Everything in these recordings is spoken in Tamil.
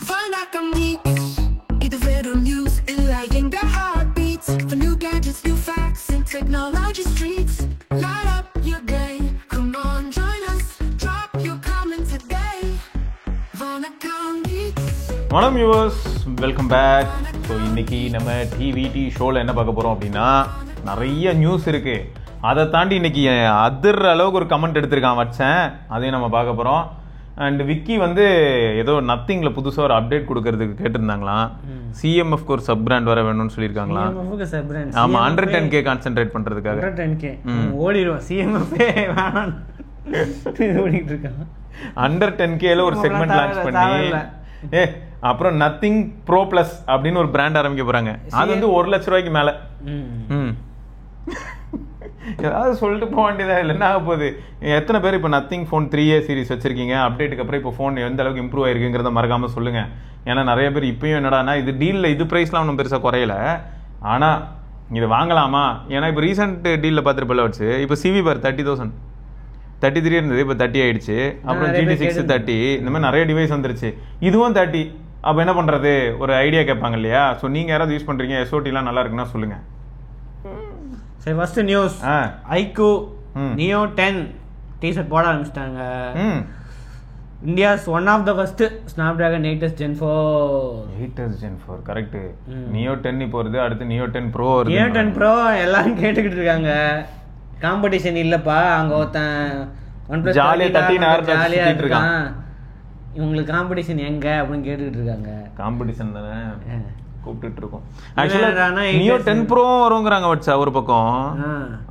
Vanakkam Mix. இது வெறும் நியூஸ் இல்லை எங்க heartbeats. For new gadgets, new facts and technology streets. Light up your day, come on join us. Drop your comment today. Vanakkam Mix. வணக்கம் வியூவர்ஸ், வெல்கம் பேக். ஸோ இன்னைக்கு நம்ம டிவிடி ஷோவில் என்ன பார்க்க போகிறோம் அப்படின்னா, நிறைய நியூஸ் இருக்குது. அதை தாண்டி இன்னைக்கு அதிர்ற அளவுக்கு ஒரு கமெண்ட் எடுத்திருக்கான் வச்சேன், அதையும் நம்ம பார்க்க போகிறோம். அண்ட் விக்கி வந்து ஏதோ நத்திங்கில் புதுசாக ஒரு அப்டேட் கொடுக்கறதுக்கு கேட்டிருந்தாங்களாம். சிஎம்எஃப்க்கு ஒரு சப் பிராண்ட் வர வேணும்னு சொல்லியிருக்காங்களாம். ஆமாம், 110K கான்சென்ட்ரேட் பண்ணுறதுக்காக. 110K ஓடிடுவோம். சிஎம்எஃப் வேணாம் ஓடிட்டு இருக்காங்க. அண்டர் 10Kல ஒரு செக்மெண்ட் லான்ச் பண்ணி அப்புறம் நத்திங் ப்ரோ பிளஸ் அப்படின்னு ஒரு பிராண்ட் ஆரம்பிக்க போறாங்க. அது வந்து 1 லட்ச ரூபாய்க்கு மேல. ஏதாவது சொல்லிட்டு போக வேண்டியதா இல்லை, என்ன ஆக போகுது? எத்தனை பேர் இப்போ நத்திங் ஃபோன் 3A சீரிஸ் வச்சிருக்கீங்க? அப்டேட்டுக்கு அப்புறம் இப்போ ஃபோன் எந்த அளவுக்கு இம்ப்ரூவ் ஆயிருக்குங்கிறத மறக்காம சொல்லுங்க. ஏன்னா நிறைய பேர் இப்பயும் என்னடானா, இது டீலில் இது ப்ரைஸ்லாம் ஒன்றும் பெருசாக குறையல, ஆனால் இது வாங்கலாமா? ஏன்னா இப்போ ரீசெண்ட் டீலில் பார்த்துருப்பல வச்சு இப்போ சிவி பார் 30,000 33 இருந்தது, இப்போ 30 ஆயிடுச்சு. அப்புறம் GT6 30, இந்த மாதிரி நிறைய டிவைஸ் வந்துருச்சு. இதுவும் 30. அப்போ என்ன பண்ணுறது? ஒரு ஐடியா கேட்பாங்க இல்லையா? ஸோ நீங்கள் யாராவது யூஸ் பண்ணுறீங்க, SOTலாம் நல்லா இருக்குன்னா சொல்லுங்கள். சரி, first news. IQOO Neo 10 T shirt போட ஆரம்பிச்சிட்டாங்க. India's one of the first Snapdragon 8s Gen 4 correct. Neo 10 இப்போ வருது, அடுத்து நியோ 10 ப்ரோ வருது. நியோ 10 ப்ரோ எல்லாரும் கேட்டுக்கிட்டு இருக்காங்க. காம்படிஷன் இல்லப்பா, அங்க ஒருத்தன் ஜாலியா தட்டி ஜாலியா இருக்கான், இவங்களுக்கு காம்படிஷன் எங்க அப்படின்னு கேட்டுக்கிட்டு இருக்காங்க. காம்படிஷன் தானே கூப்பிட்டு இருக்கோம். ஆக்சுவலா நியோ 10 ப்ரோ வரும்ங்கறாங்க வச்சா ஒரு பக்கம்.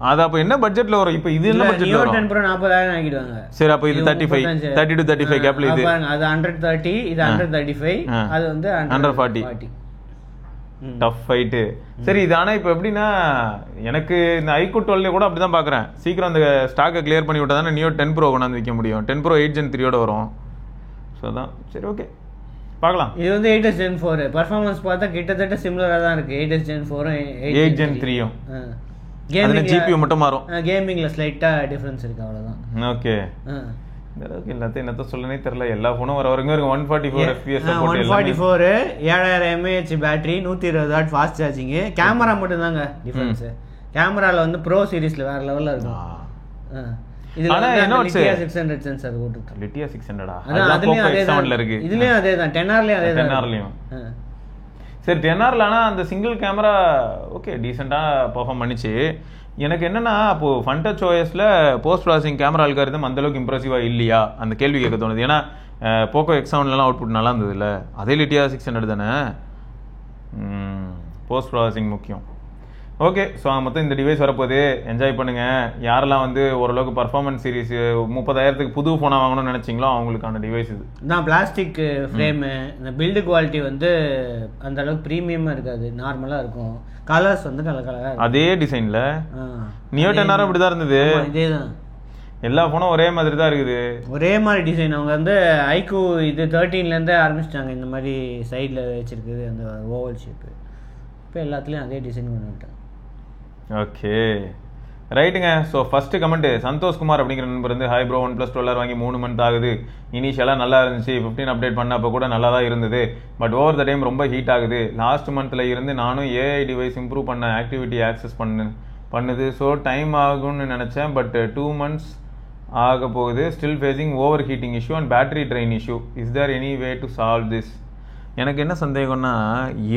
அது அப்ப என்ன பட்ஜெட்ல வரும்? இப்போ இது என்ன பட்ஜெட்ல வரும்? Neo 10 bro 40,000 ஆக்கிடுவாங்க. சரி, அப்ப இது 35 30 to 35 கேப்ல இது. பாருங்க, அது 130, இது 135, அது வந்து 140. Tough fight. சரி, இது ஆனா இப்போ எப்படின்னா, எனக்கு இந்த ஐக்யூ 12 கூட அப்படிதான் பாக்குறேன். சீக்கிரம் அந்த ஸ்டாக்கை கிளியர் பண்ணி விட்டா தானே நியோ 10 ப்ரோ கொண்டாந்து விற்க முடியும். 10 ப்ரோ 8 Gen 3 வரும். ஸோ அதான். சரி, ஓகே, பார்க்கலாம். இது வந்து 8s Gen 4 பர்ஃபார்மன்ஸ் பார்த்தா கிட்டத்தட்ட சிமிலரா தான் இருக்கு. 8s Gen 4 8 Gen 3 gaming GPU மட்டும் மாறும். கேமிங்ல ஸ்லைட்டா டிஃபரன்ஸ் இருக்கு, அவ்வளவுதான். ஓகே, இந்த அளவுக்கு எல்லாத்தையும் என்னத்த சொல்லனே தெரியல. எல்லா போனும் வர வரைக்கும் இருக்கு. 144 FPS support. 144 7000 mAh battery, 120 watt fast charging. Camera மட்டும் தாங்க டிஃபரன்ஸ். கேமரால வந்து ப்ரோ சீரிஸ்ல வேற லெவல்ல இருக்கும். ஆனா என்ன லிட்டியா 600 சென்சார் போட்டுட்டாங்க. லிட்டியா 600டா? அதுலயும் அதே தான் இருக்கு. இதுலயும் அதே தான். 10Rலயும் அதே தான். 10Rலயும் சரி. 10Rல ஆனா அந்த சிங்கிள் கேமரா ஓகே டீசெண்டா பெர்ஃபார்ம் பண்ணிச்சு. எனக்கு என்னன்னா, அப்போ ஃபன்டச் OSல போஸ்ட் ப்ராசஸிங் கேமரா அல்காரிதம் அந்த அளவுக்கு இம்ப்ரெசிவா இல்லையா அந்த கேள்வி கேட்க தோணுது. ஏன்னா போக்கோ X7லாம் அவுட்புட் நல்லா இருந்தது இல்ல, அதே லிட்டியா 600 தானே. போஸ்ட் ப்ராசஸிங் முக்கியம். ஓகே, ஸோ மொத்தம் இந்த டிவைஸ் வரப்போகுது, என்ஜாய் பண்ணுங்க. யாரெல்லாம் வந்து ஓரளவுக்கு பர்ஃபார்மன்ஸ் சீரிஸ் 30,000க்கு புது ஃபோனாக வாங்கணும்னு நினைச்சிங்களோ அவங்களுக்கான டிவைஸ் இது தான். பிளாஸ்டிக் ஃப்ரேமு, இந்த பில்டு குவாலிட்டி வந்து அந்த அளவுக்கு ப்ரீமியமாக இருக்காது, நார்மலாக இருக்கும். கலர்ஸ் வந்து கலராக அதே டிசைனில். நியோ 10R அப்படி தான் இருந்தது. இதே தான், எல்லா ஃபோனும் ஒரே மாதிரி தான் இருக்குது, ஒரே மாதிரி டிசைன். அவங்க வந்து ஐக்யூ இது 13லேருந்தே ஆரம்பிச்சிட்டாங்க இந்த மாதிரி சைடில் வச்சுருக்குது அந்த ஓவல் ஷேப்பு. இப்போ எல்லாத்துலேயும் அதே டிசைன் பண்ணிவிட்டாங்க. ஓகே, ரைட்டுங்க. So first comment Santhosh Kumar அப்படிங்கிற நண்பர் வந்து, ஹாய் ப்ரோ, OnePlus 12 வாங்கி 3 மந்த் ஆகுது. இனிஷியலாக நல்லா இருந்துச்சு, 15 அப்டேட் பண்ணப்போ கூட நல்லா தான் இருந்தது. பட் ஓவர் த டைம் ரொம்ப ஹீட் ஆகுது. லாஸ்ட் மந்த்தில் இருந்து நானும் AI டிவைஸ் இம்ப்ரூவ் பண்ண ஆக்டிவிட்டி ஆக்சஸ் பண்ணுது. ஸோ டைம் ஆகும்னு நினச்சேன், பட் 2 months ஆக போகுது. Still facing overheating issue and battery drain issue. Is there any way to solve this? எனக்கு என்ன சந்தேகம்னா,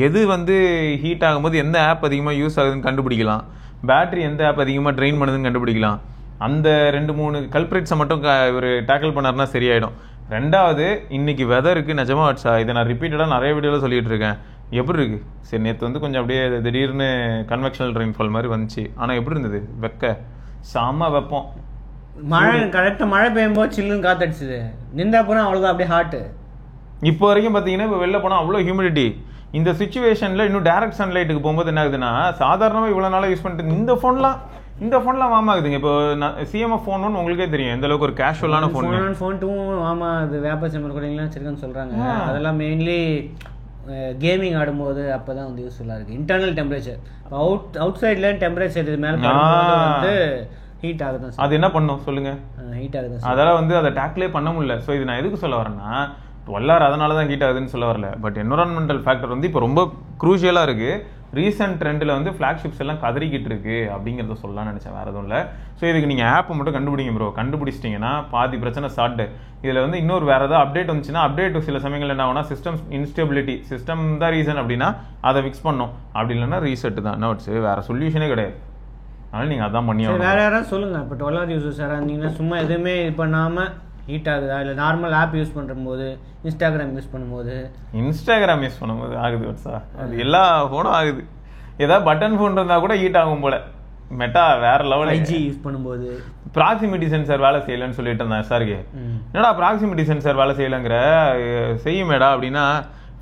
எது வந்து ஹீட் ஆகும்போது எந்த ஆப் அதிகமாக யூஸ் ஆகுதுன்னு கண்டுபிடிக்கலாம், பேட்டரி எந்த ஆப் அதிகமாக ட்ரெயின் பண்ணுதுன்னு கண்டுபிடிக்கலாம். அந்த 2-3 கல்பிரிட்ஸை மட்டும் ஒரு டேக்கிள் பண்ணாருன்னா சரியாயிடும். ரெண்டாவது, இன்னைக்கு வெதருக்கு நிஜமா வச்சா, இதை நான் ரிப்பீட்டடாக நிறைய வீடியோவில் சொல்லிட்டு இருக்கேன். எப்படி இருக்கு? சரி, நேற்று வந்து கொஞ்சம் அப்படியே திடீர்னு கன்வெக்ஷனல் ரெயின்ஃபால் மாதிரி வந்துச்சு. ஆனால் எப்படி இருந்தது? செம்ம வெப்பம். மழை கரெக்டாக மழை பெய்யும்போது சில்லுன்னு காத்தடிச்சுது, நின்றா போனால் அவ்வளோதான், அப்படியே ஹாட்டு. இப்போ வரைக்கும் பார்த்தீங்கன்னா, இப்போ வெளில போனால் அவ்வளோ ஹியூமிடிட்டி. இந்த சுச்சுவேஷனில் இன்னும் டேரக்ட் சன்லைட்டுக்கு போகும்போது என்ன ஆகுதுன்னா, சாதாரணமாக இவ்வளோ நாளாக யூஸ் பண்ணிட்டு இந்த ஃபோன்லாம் வார்ம் ஆகுதுங்க. இப்போ CMF ஃபோன் ஒன்று உங்களுக்கே தெரியும் எந்த அளவுக்கு ஒரு கேஷுவலான ஃபோன். ஃபோன் 2 ஆமாம், அது வேப்பர் செம்மர் கூடலாம் வச்சிருக்கேன்னு சொல்கிறாங்க. அதெல்லாம் மெயின்லி கேமிங் ஆடும்போது அப்போ தான் வந்து யூஸ்ஃபுல்லாக இருக்குது. இன்டர்னல் டெம்பரேச்சர், அவுட் சைடில் டெம்பரேச்சர் இது மேலே வந்து ஹீட் ஆகுது. அது என்ன பண்ணும் சொல்லுங்க? ஹீட் ஆகுது. அதெல்லாம் வந்து அதை டேக்லே பண்ண முடியல. ஸோ இது நான் எதுக்கு சொல்ல வரேன்னா, 12R அதனால தான் ஹீட் ஆகுதுன்னு சொல்ல வரல. பட் என்விரான்மெண்டல் ஃபேக்டர் வந்து இப்போ ரொம்ப க்ரூஷியலாக இருக்குது. ரீசெண்ட் ட்ரெண்டில் வந்து ஃப்ளாக்ஷிப்ஸ் எல்லாம் கதறிக்கிட்டு இருக்கு அப்படிங்கிறத சொல்லலாம்னு நினச்சேன், வேறு எதுவும் இல்லை. ஸோ இதுக்கு நீங்கள் ஆப்பை மட்டும் கண்டுபிடிங்க ப்ரோ. கண்டுபிடிச்சிட்டிங்கன்னா பாதி பிரச்சனை சார்ட்டு. இதில் வந்து இன்னொரு வேறு ஏதாவது அப்டேட் வந்துச்சுன்னா அப்டேட் சில சமயங்கள் என்ன ஆகுனா சிஸ்டம் இன்ஸ்டெபிலிட்டி, சிஸ்டம் தான் ரீசன் அப்படின்னா அதை ஃபிக்ஸ் பண்ணோம். அப்படி இல்லைன்னா ரீசெட் தான் நோட்ஸ், வேறு சொல்யூஷனே கிடையாது. அதனால் நீங்கள் அதான் பண்ணி வேறு யாராவது சொல்லுங்கள். இப்போ 12R யூசர்ஸ் யாராவது இருந்தீங்கன்னா சும்மா எதுவுமே இது பண்ணாமல் ஹீட் ஆகுதா, இல்லை நார்மல் ஆப் யூஸ் பண்ணும்போது, இன்ஸ்டாகிராம் யூஸ் பண்ணும்போது ஆகுது வாட்ஸா, அது எல்லா ஃபோனும் ஆகுது. ஏதாவது பட்டன் ஃபோன் இருந்தால் கூட ஹீட் ஆகும் போல. மெட்டா வேற லெவல். 5G யூஸ் பண்ணும்போது ப்ராக்சிமிட்டி சென்சார் வேலை செய்யலன்னு சொல்லிட்டு இருந்தேன் எஸ்ஆர்கே. என்னடா ப்ராக்சிமிட்டி சென்சார் வேலை செய்யலைங்கிற, செய்யுமேடா அப்படின்னா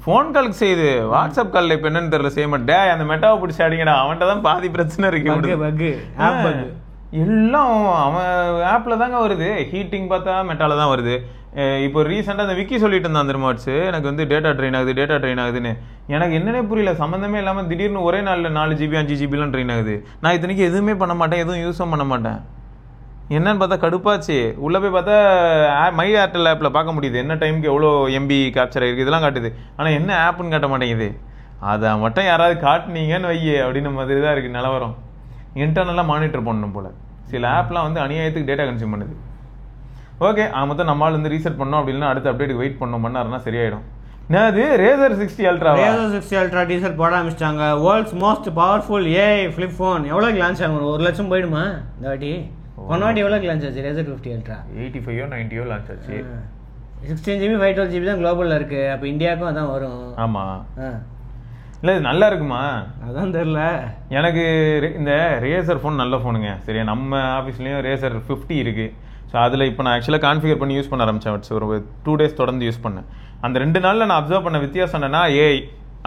ஃபோன் காலுக்கு செய்யுது, வாட்ஸ்அப் காலில் இப்போ என்னன்னு தெரியல செய்ய மாட்டேன். அந்த மெட்டாவை பிடிச்சி அடிங்கடா, அவன்கிட்ட தான் பாதி பிரச்சனை இருக்கு. எல்லாம் அவன் ஆப்பில் தாங்க வருது. ஹீட்டிங் பார்த்தா மெட்டாவில் தான் வருது. இப்போ ரீசெண்டாக அந்த விக்கி சொல்லிட்டு இருந்தான் அந்த மாட்ஸ், எனக்கு வந்து டேட்டா ட்ரெயின் ஆகுதுன்னு. எனக்கு என்னன்னே புரியல, சம்மந்தமே இல்லாமல் திடீர்னு ஒரே நாளில் 4GB 5GB ட்ரெயின் ஆகுது. நான் இத்தனைக்கு எதுவுமே பண்ண மாட்டேன், எதுவும் யூஸும் பண்ண மாட்டேன். என்னன்னு பார்த்தா கடுப்பாச்சு. உள்ளே போய் பார்த்தா மை ஏர்டெல் ஆப்பில் பார்க்க முடியுது என்ன டைமுக்கு எவ்வளோ எம்பி கேப்சர் ஆகிருக்கு, இதெல்லாம் காட்டுது. ஆனால் என்ன ஆப்புன்னு காட்ட மாட்டேங்குது. அதை மட்டும் யாராவது காட்டினீங்கன்னு வையே அப்படின்னு மாதிரி தான் இருக்குது நிலவரம். இன்டர்னலாக மானிட்டர் பண்ணணும் போல். சில ஆப்லாம் வந்து அநியாயத்துக்கு டேட்டா கன்சியூம் பண்ணுது. ஓகே, மொத்தம் நம்மளால் வந்து ரீசெட் பண்ணோம் அப்படின்னா அடுத்த அப்டேட்டுக்கு வெயிட் பண்ணாருன்னா சரியாயிடும். என்னது Razer 60 Ultra டீசர் போட ஆரம்பிச்சிட்டாங்க. World's most powerful AI flip phone. எவ்வளோக்கு லான்ச் ஆகும்? 1 லட்சம் போயிடுமா இந்த வாட்டி? ஒன் வாட்டி எவ்வளோக்கு லான்ச் ஆச்சு Razer 50 Ultra? 85 90 லான்ச் ஆச்சு. 16GB 512GB தான் குளோபலில் இருக்குது. அப்போ இந்தியாவுக்கும் அதான் வரும். ஆமாம். இல்லை இது நல்லா இருக்குமா? அதான் தெரில எனக்கு. இந்த Razer ஃபோன் நல்ல ஃபோனுங்க. சரியா, நம்ம ஆஃபீஸ்லேயும் Razer 50 இருக்குது. ஸோ அதில் இப்போ நான் ஆக்சுவலாக கான்ஃபிகர் பண்ணி யூஸ் பண்ண ஆரம்பித்தேன். ஒரு 2 days தொடர்ந்து யூஸ் பண்ணேன். அந்த 2 நாளில் நான் அப்சர்வ் பண்ண வித்தியாசம் என்னன்னா, ஏஐ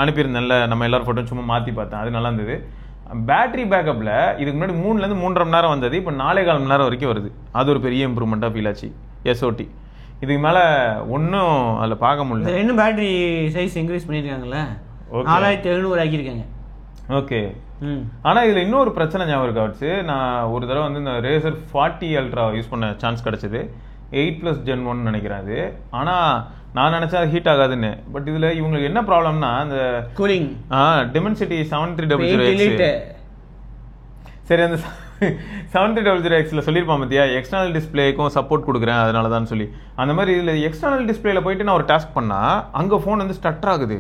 அனுப்பியிருந்தேன்ல நம்ம எல்லாரும் ஃபோட்டோ சும்மா மாற்றி பார்த்தேன், அது நல்லா இருந்தது. பேட்டரி பேக்கப்பில் இதுக்கு முன்னாடி 3லேருந்து 3.5 மணி நேரம் வந்தது, இப்போ 4.25 மணி நேரம் வரைக்கும் வருது. அது ஒரு பெரிய இம்ப்ரூவ்மெண்ட்டாக ஃபீல் ஆச்சு. SOT இதுக்கு மேலே ஒன்றும் அதில் பார்க்க முடியல. இன்னும் பேட்டரி சைஸ் இன்க்ரீஸ் பண்ணியிருக்காங்களே, 4700 ஆக்கியிருக்காங்க. ஓகே. ஆனால் இதில் இன்னொரு பிரச்சனை ஞாபகம் இருக்காச்சு. நான் ஒரு தடவை வந்து இந்த Razer 40 Ultra யூஸ் பண்ண சான்ஸ் கிடச்சிது. 8+ Gen 1 நினைக்கிறேன் அது. ஆனால் நான் நினச்சா அது ஹீட் ஆகாதுன்னு. பட் இதில் இவங்களுக்கு என்ன ப்ராப்ளம்னா அந்த கூலிங் Dimensity 7300X. சரி, அந்த 7300Xல சொல்லியிருப்பான் பார்த்தியா, எக்ஸ்டர்னல் டிஸ்பிளேக்கும் சப்போர்ட் கொடுக்குறேன் அதனால தான் சொல்லி. அந்த மாதிரி இதில் எக்ஸ்டர்னல் டிஸ்பிளேல போயிட்டு நான் ஒரு டாஸ்க் பண்ணால் அங்கே ஃபோன் வந்து ஸ்டட்டர் ஆகுது,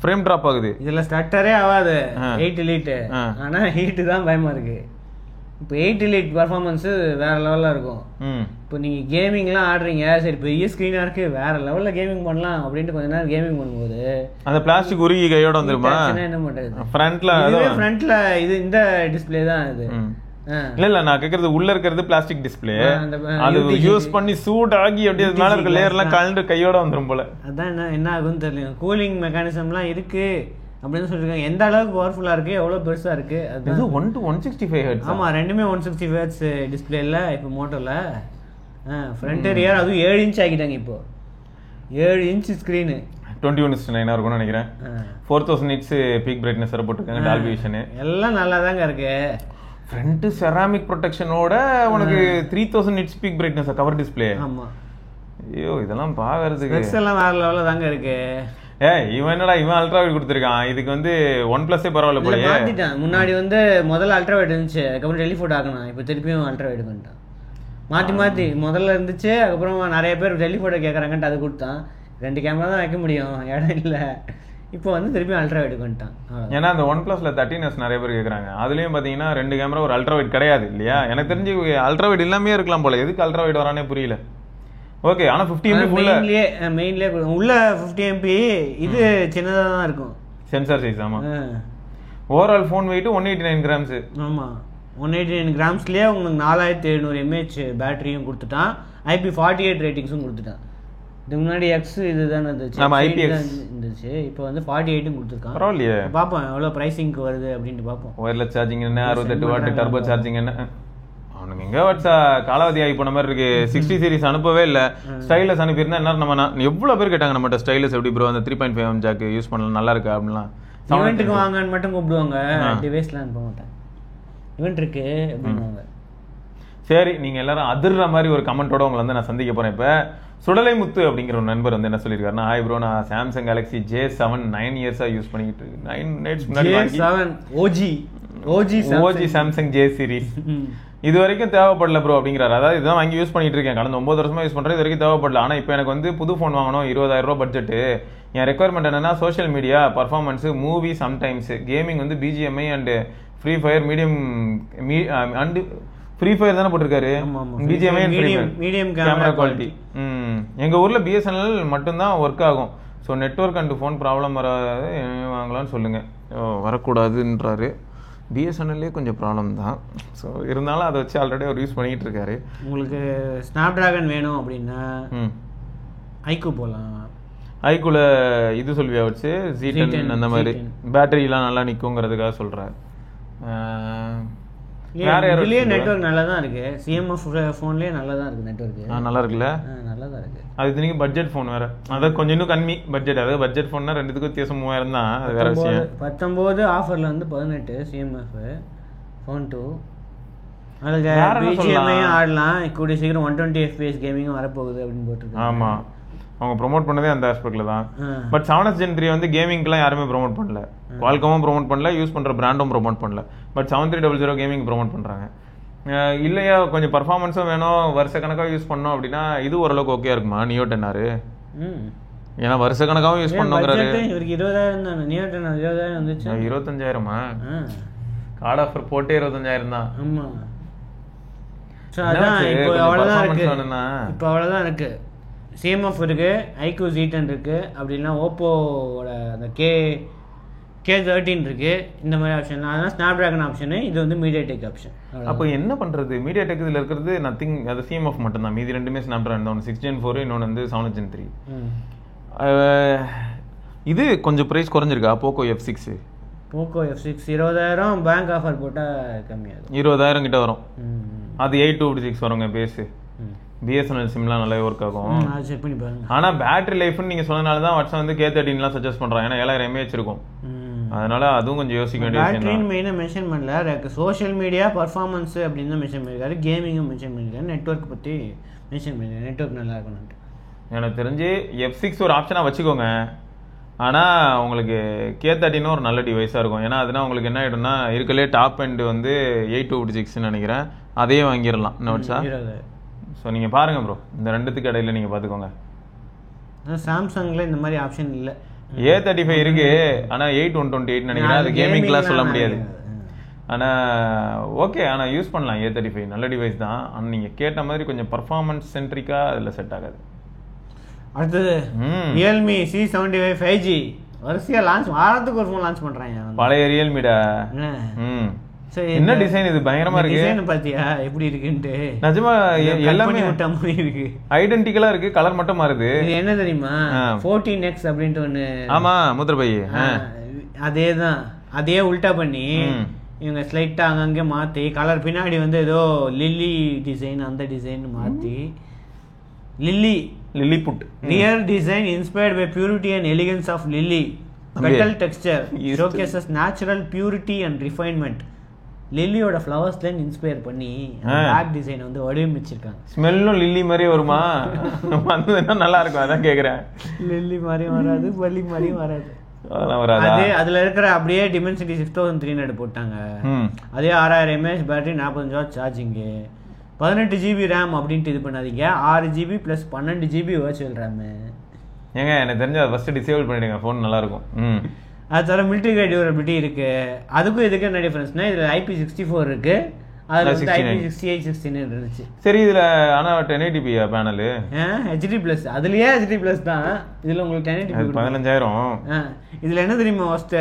ஃப்ரேம் ட்ராப் ஆகுது. இதில் ஸ்டட்டரே ஆகாது 8 Elite. ஆனால் ஹீட்டு தான் பயமாக இருக்குது. இப்போ 8 Elite பர்ஃபார்மன்ஸு வேறு லெவலில் இருக்கும். இப்போ நீங்கள் கேமிங்லாம் ஆடுறீங்க, சரி பெரிய ஸ்க்ரீனாக இருக்குது, வேறு லெவலில் கேமிங் பண்ணலாம் அப்படின்ட்டு கொஞ்ச நேரம் கேமிங் பண்ணும்போது அந்த பிளாஸ்டிக் உருகி கையோட வந்துருமா? என்ன பண்ணுறது, ஃப்ரண்ட்ல இது இந்த டிஸ்பிளே தான் இது. இல்ல நான் கேக்குறது உள்ள இருக்கிறது பிளாஸ்டிக் டிஸ்பிளே, அது யூஸ் பண்ணி சூட் ஆகி அப்படியே மேல இருக்க லேயர் எல்லாம் கலந்து கையோட வந்துரும் போல. அதான் என்ன ஆகும்னு தெரியல. கூலிங் மெக்கானிசம்லாம் இருக்கு அப்படின்னு சொல்லிருக்காங்க. எந்த அளவுக்கு பவர்ஃபுல்லா இருக்கு, எவ்வளவு பெருசா இருக்கு. அது 165 Hz. ஆமா, ரெண்டுமே 165 Hz டிஸ்பிளேல இப்போ மோட்டோல. ஃப்ரண்ட் ரியர் அதுவும் 7 இன்ச் ஆக்கிட்டாங்க. இப்போ 7 இன்ச் ஸ்கிரீனு 21:9 இருக்கும்னு நினைக்கிறேன். 4000 nits பீக் பிரைட்னஸ் போட்டுருக்காங்க, டால்பி விஷன் எல்லாம் நல்லா தாங்க இருக்கு. ஃப்ரண்ட் செராமிக் ப்ரொடெக்ஷனோட உனக்கு 3000 nits peak brightness cover display. ஆமா, ஐயோ இதெல்லாம் பாக்குறதுக்கு எல்லாம் வேற லெவல்ல தாங்க இருக்கு. இவன் என்னடா இவன் அல்ட்ரா வைட் கொடுத்துருக்கான், இதுக்கு வந்து OnePlus பரவாயில்ல போல. மாத்திட்டான். முன்னாடி வந்து முதல்ல அல்ட்ரா வைட் இருந்துச்சு, அதுக்கப்புறம் டெலிஃபோட் ஆகணும், இப்போ திருப்பியும் அல்ட்ரா வைட் பண்ணிட்டான். மாற்றி முதல்ல இருந்துச்சு, அதுக்கப்புறம் நிறைய பேர் டெலிஃபோட்டோ கேட்குறாங்கன்ட்டு அது கொடுத்தான். 2 கேமரா தான் வைக்க முடியும், இடம் இல்லை. இப்போ வந்து திருப்பி அல்ட்ரா வைட் பண்ணிட்டான். ஏன்னா அந்த OnePlusல 13s நிறைய பேர் கேட்குறாங்க. அதுலேயும் பார்த்தீங்கன்னா 2 கேமரா ஒரு அல்ட்ரா வைட் கிடையாது இல்லையா? எனக்கு தெரிஞ்சு அல்ட்ரா வைட் இல்லாமே இருக்கலாம் போல. எதுக்கு அல்ட்ரா வைட் வரானே புரியல. ஓகே, ஆனால் 50 MP மெயின்லேயே உள்ள 50 MP இது சின்னதாக தான் இருக்கும் சென்சார் சைஸ். ஆமாம், ஓவரால் ஃபோன் வெயிட் 189 grams. ஆமாம், 189 gramsலேயே உங்களுக்கு 4700 mAh பேட்டரியும் கொடுத்துட்டான், IP48 ரேட்டிங்ஸும் கொடுத்துட்டான். இதுக்கு முன்னாடி எக்ஸ் இதுதானே இருந்துச்சு, நம்ம IPX இருந்துச்சு. இப்போ வந்து 48 கொடுத்துருக்கான். பரவாயில்லையே, பார்ப்போம் எவ்வளோ ப்ரைஸிங்க்கு வருது அப்படின்ட்டு பார்ப்போம். ஒயர்லெஸ் சார்ஜிங் என்ன, 68 வாட் டர்போ சார்ஜிங் என்ன, அவனுக்கு எங்கே வாட்ஸா காலாவதி ஆகி போன மாதிரி இருக்கு. 60 series அனுப்பவே இல்லை, ஸ்டைலஸ் அனுப்பியிருந்தா என்ன. நம்ம எவ்வளோ பேர் கேட்டாங்க நம்மகிட்ட ஸ்டைலஸ் எப்படி ப்ரோ அந்த 3.5mm ஜாக் யூஸ் பண்ணலாம் நல்லா இருக்கு அப்படின்லாம். ஈவெண்ட்டுக்கு வாங்கன்னு மட்டும் கூப்பிடுவாங்க, டிவைஸ்லாம் அனுப்ப மாட்டேன். ஈவெண்ட் இருக்கு அப்படின்வாங்க. சரி, நீங்கள் எல்லாரும் அதிர்ற மாதிரி ஒரு கமெண்ட்டோட உங்களை வந்து நான் சந்திக்க போகிறேன். இப்போ சுடலை முத்து அப்படிங்கிற ஒரு நண்பர் வந்து என்ன சொல்லியிருக்காருன்னா, ஹாய் ப்ரோ, நான் சாம்சங் கேலக்ஸி J7 9 இயர்ஸாக யூஸ் பண்ணிக்கிட்டு இருக்கு. 9 nights முன்னாடி ஓஜி சாம்சங் J சீரிஸ் இது வரைக்கும் தேவைப்படல ப்ரோ அப்படிங்கிறாரு. அதாவது இதுதான் வாங்கி யூஸ் பண்ணிட்டு இருக்கேன், கடந்த 9 வருஷமா யூஸ் பண்ணுறது, இது வரைக்கும் தேவைப்படல. ஆனால் இப்போ எனக்கு வந்து புது ஃபோன் வாங்கணும், 20,000 ரூபா பட்ஜெட்டு. என் ரெக்குவயர்மெண்ட் என்னன்னா social media, performance, movie, sometimes gaming வந்து BGMI and free fire medium and free fire தானே போட்டிருக்காரு, BGMI மீடியம் கேமரா குவாலிட்டி. எங்கள் ஊரில் BSNL மட்டும்தான் ஒர்க் ஆகும். So network and phone problem வராது, வாங்கலாம்னு சொல்லுங்கள். வரக்கூடாதுன்றாரு. BSNLே கொஞ்சம் ப்ராப்ளம் தான். ஸோ இருந்தாலும் அதை வச்சு ஆல்ரெடி அவர் யூஸ் பண்ணிக்கிட்டு இருக்காரு. உங்களுக்கு ஸ்னாப் ட்ராகன் வேணும் அப்படின்னா ஐக்கூ போகலாம். ஐக்கூல இது சொல்வியா வச்சு Z10 அந்த மாதிரி பேட்டரிலாம் நல்லா நிற்குங்கிறதுக்காக சொல்கிறார். இதுலயே நெட்வொர்க் நல்லா தான் இருக்கு. CMF ஃபோன்லயே நல்லா தான் இருக்கு நெட்வொர்க். நல்லா இருக்குல்ல? நல்லா தான் இருக்கு. அது இன்னைக்கு பட்ஜெட் ஃபோன் வேற, அதாவது கொஞ்சம் இன்னும் கம்மி பட்ஜெட். அதாவது பட்ஜெட் ஃபோன்னா ரெண்டுத்துக்கும் வித்தியாசம் 3000 தான். அது வேற விஷயம். 19 ஆஃபர்ல வந்து 18 CMF ஃபோன் 2. அதுக்கு BGMI ஆடலாம். கூடிய சீக்கிரம் 120 FPS கேமிங்கும் வரப்போகுது அப்படின்னு போட்டுருக்காங்க. ஆமா, அவங்க ப்ரொமோட் பண்ணதே அந்த ஆஸ்பெக்ட்ல தான். பட் 7th Gen 3 வந்து கேமிங்க்குலாம் யாருமே ப்ரொமோட் பண்ணல. குவால்காமும் ப்ரொமோட் பண்ணல, யூஸ் பண்ற பிராண்டும் ப்ரொமோட் பண்ணல. பட் 7300 கேமிங் ப்ரொமோட் பண்றாங்க. இல்லையா கொஞ்சம் பர்ஃபார்மன்ஸும் வேணும், வருஷ கணக்காக யூஸ் பண்ணோம் அப்படின்னா இது ஓரளவுக்கு ஓகே இருக்குமா Neo 10R? ஏன்னா வருஷ கணக்காகவும் யூஸ் பண்ணுங்கிறாரு. இவருக்கு 20,000 தான். Neo 10R 20,000 வந்துச்சு. 25,000மா? கார்டு ஆஃபர் போட்டே 25,000 தான். ஆமா. சோ அதான் இப்போ அவ்வளவுதான் இருக்கு. இப்போ அவ்வளவுதான் இருக்கு. CMF இருக்கு, iQOO Z10 இருக்கு, அப்படின்னா ஓப்போவோட அந்த K13 இருக்கு. இந்த மாதிரி ஆப்ஷன். அதெல்லாம் ஸ்னாப் டிராகன் ஆப்ஷனு, இது வந்து மீடியாடெக் ஆப்ஷன். அப்போ என்ன பண்ணுறது? மீடியாடெக் இதில் இருக்கிறது நத்திங், அது CMF மட்டும்தான். மீதி ரெண்டுமே ஸ்னாப் டிராகன் தான். 6 Gen 4, இன்னொன்று வந்து 7th Gen 3. இது கொஞ்சம் ப்ரைஸ் குறைஞ்சிருக்கா Poco F6? Poco F6 20,000 bank offer போட்டால் கம்மியாகும். 20,000 கிட்ட வரும். அது 8256 வருங்க பேஸு. BSNL சிம்லாம் நல்லா ஒர்க் ஆகும். செக் பண்ணி பாருங்க. ஆனால் பேட்டரி லைஃப்னு நீங்கள் சொன்னனால தான் வாட்ஸ்அப் வந்து K13லாம் சஜஸ்ட் பண்ணுறாங்க. ஏன்னா 7000 mAh இருக்கும். அதனால அதுவும் கொஞ்சம் யோசிக்க வேண்டிய விஷயம். பேட்டரின்னு மெயினாக மென்ஷன் பண்ணல. சோஷியல் மீடியா, பர்ஃபார்மன்ஸ் அப்படின்னு தான் மென்ஷன் பண்ணியிருக்காரு. கேமிங்கும் மென்ஷன் பண்ணியிருக்காரு. நெட்ஒர்க் பற்றி மென்ஷன் பண்ணியிருக்காரு. நெட்ஒர்க் நல்லா இருக்கணும்ட்டு. எனக்கு தெரிஞ்சு F6 ஒரு ஆப்ஷனாக வச்சுக்கோங்க. ஆனால் உங்களுக்கு K13 ஒரு நல்ல டிவைஸாக இருக்கும். ஏன்னா அதுனா உங்களுக்கு என்ன ஆகிடும்னா, இருக்கலே டாப் எண்டு வந்து 8256 நினைக்கிறேன், அதையே வாங்கிடலாம். நோட்ஸா? ஸோ நீங்கள் பாருங்கள் ப்ரோ, இந்த ரெண்டுத்துக்கு இடையில நீங்கள் பார்த்துக்கோங்க. சாம்சங்கில் இந்த மாதிரி ஆப்ஷன் இல்லை. A35 இருக்கு, ஆனால் 8128 நினைக்கிறேன். அது கேமிங்லாம் சொல்ல முடியாது. ஆனால் ஓகே, ஆனால் யூஸ் பண்ணலாம். A35 நல்ல டிவைஸ் தான். ஆனால் நீங்கள் கேட்ட மாதிரி கொஞ்சம் பர்ஃபார்மன்ஸ் சென்ட்ரிக்காக அதில் செட் ஆகாது. அடுத்தது ரியல்மி C75 5G வரிசையாக லான்ச், வாரத்துக்கு ஒரு ஃபோன் லான்ச் பண்ணுறாங்க. பழைய ரியல்மிடா. என்ன டிசைன் இது, பயங்கரமா இருக்கு. டிசைன் பாத்தியா எப்படி இருக்குன்னு? நிஜமா எல்லாமே விட்ட மாதிரி இருக்கு. ஐடென்டிக்கலா இருக்கு, கலர் மட்டும் மாறுது. இது என்ன தெரியுமா? 14X அப்படின்ட்டு ஒண்ணு. ஆமா, முத்திரபை. அதேதான், அதே உல்டா பண்ணி இவங்க ஸ்லைட்டா அங்கங்கே மாத்தி, கலர் பின்னாடி வந்து ஏதோ லில்லி டிசைன், அந்த டிசைன் மாத்தி, lily bud rear design inspired by purity and elegance of lily petal texture showcases natural purity and refinement. லில்லியோட ஃப்ளவர்ஸ்ல இன்ஸ்பயர் பண்ணி பேக் டிசைன் வந்து வடிவமைச்சிருக்காங்க. ஸ்மெல்லும் லில்லி மாதிரி வருமா? வந்ததுன்னா நல்லா இருக்கும், அதான் கேக்குறேன். லில்லி மாதிரியும் வராது, வள்ளி மாதிரியும் வராது. அதே அதுல இருக்கிற அப்படியே டிமென்சிட்டி 6300 போட்டாங்க. அதே 6000 mAh battery, 45 what charging, 18 GB RAM அப்படின்ட்டு இது பண்ணாதீங்க. 6 GB + 12 GB வர்ச்சுவல் ரேம். ஏங்க எனக்கு தெரிஞ்ச அதை ஃபர்ஸ்ட் டிசேபிள் பண்ணிடுங்க, ஃபோன் நல்லா இருக்கும். அது தவிர மிலிட்டரி கிரேட் டியூரபிலிட்டி இருக்கு. அதுக்கும் இதுக்கு என்ன டிஃபரன்ஸ்னா, இதுல IP64 இருக்கு, அதுல வந்து IP68 69 இருந்துச்சு. சரி, இதுல ஆனா 1080p பேனல், HD+, அதுலயே HD+ தான். இதுல உங்களுக்கு 1080p 15000. இதுல என்ன தெரியுமா ஃபர்ஸ்ட்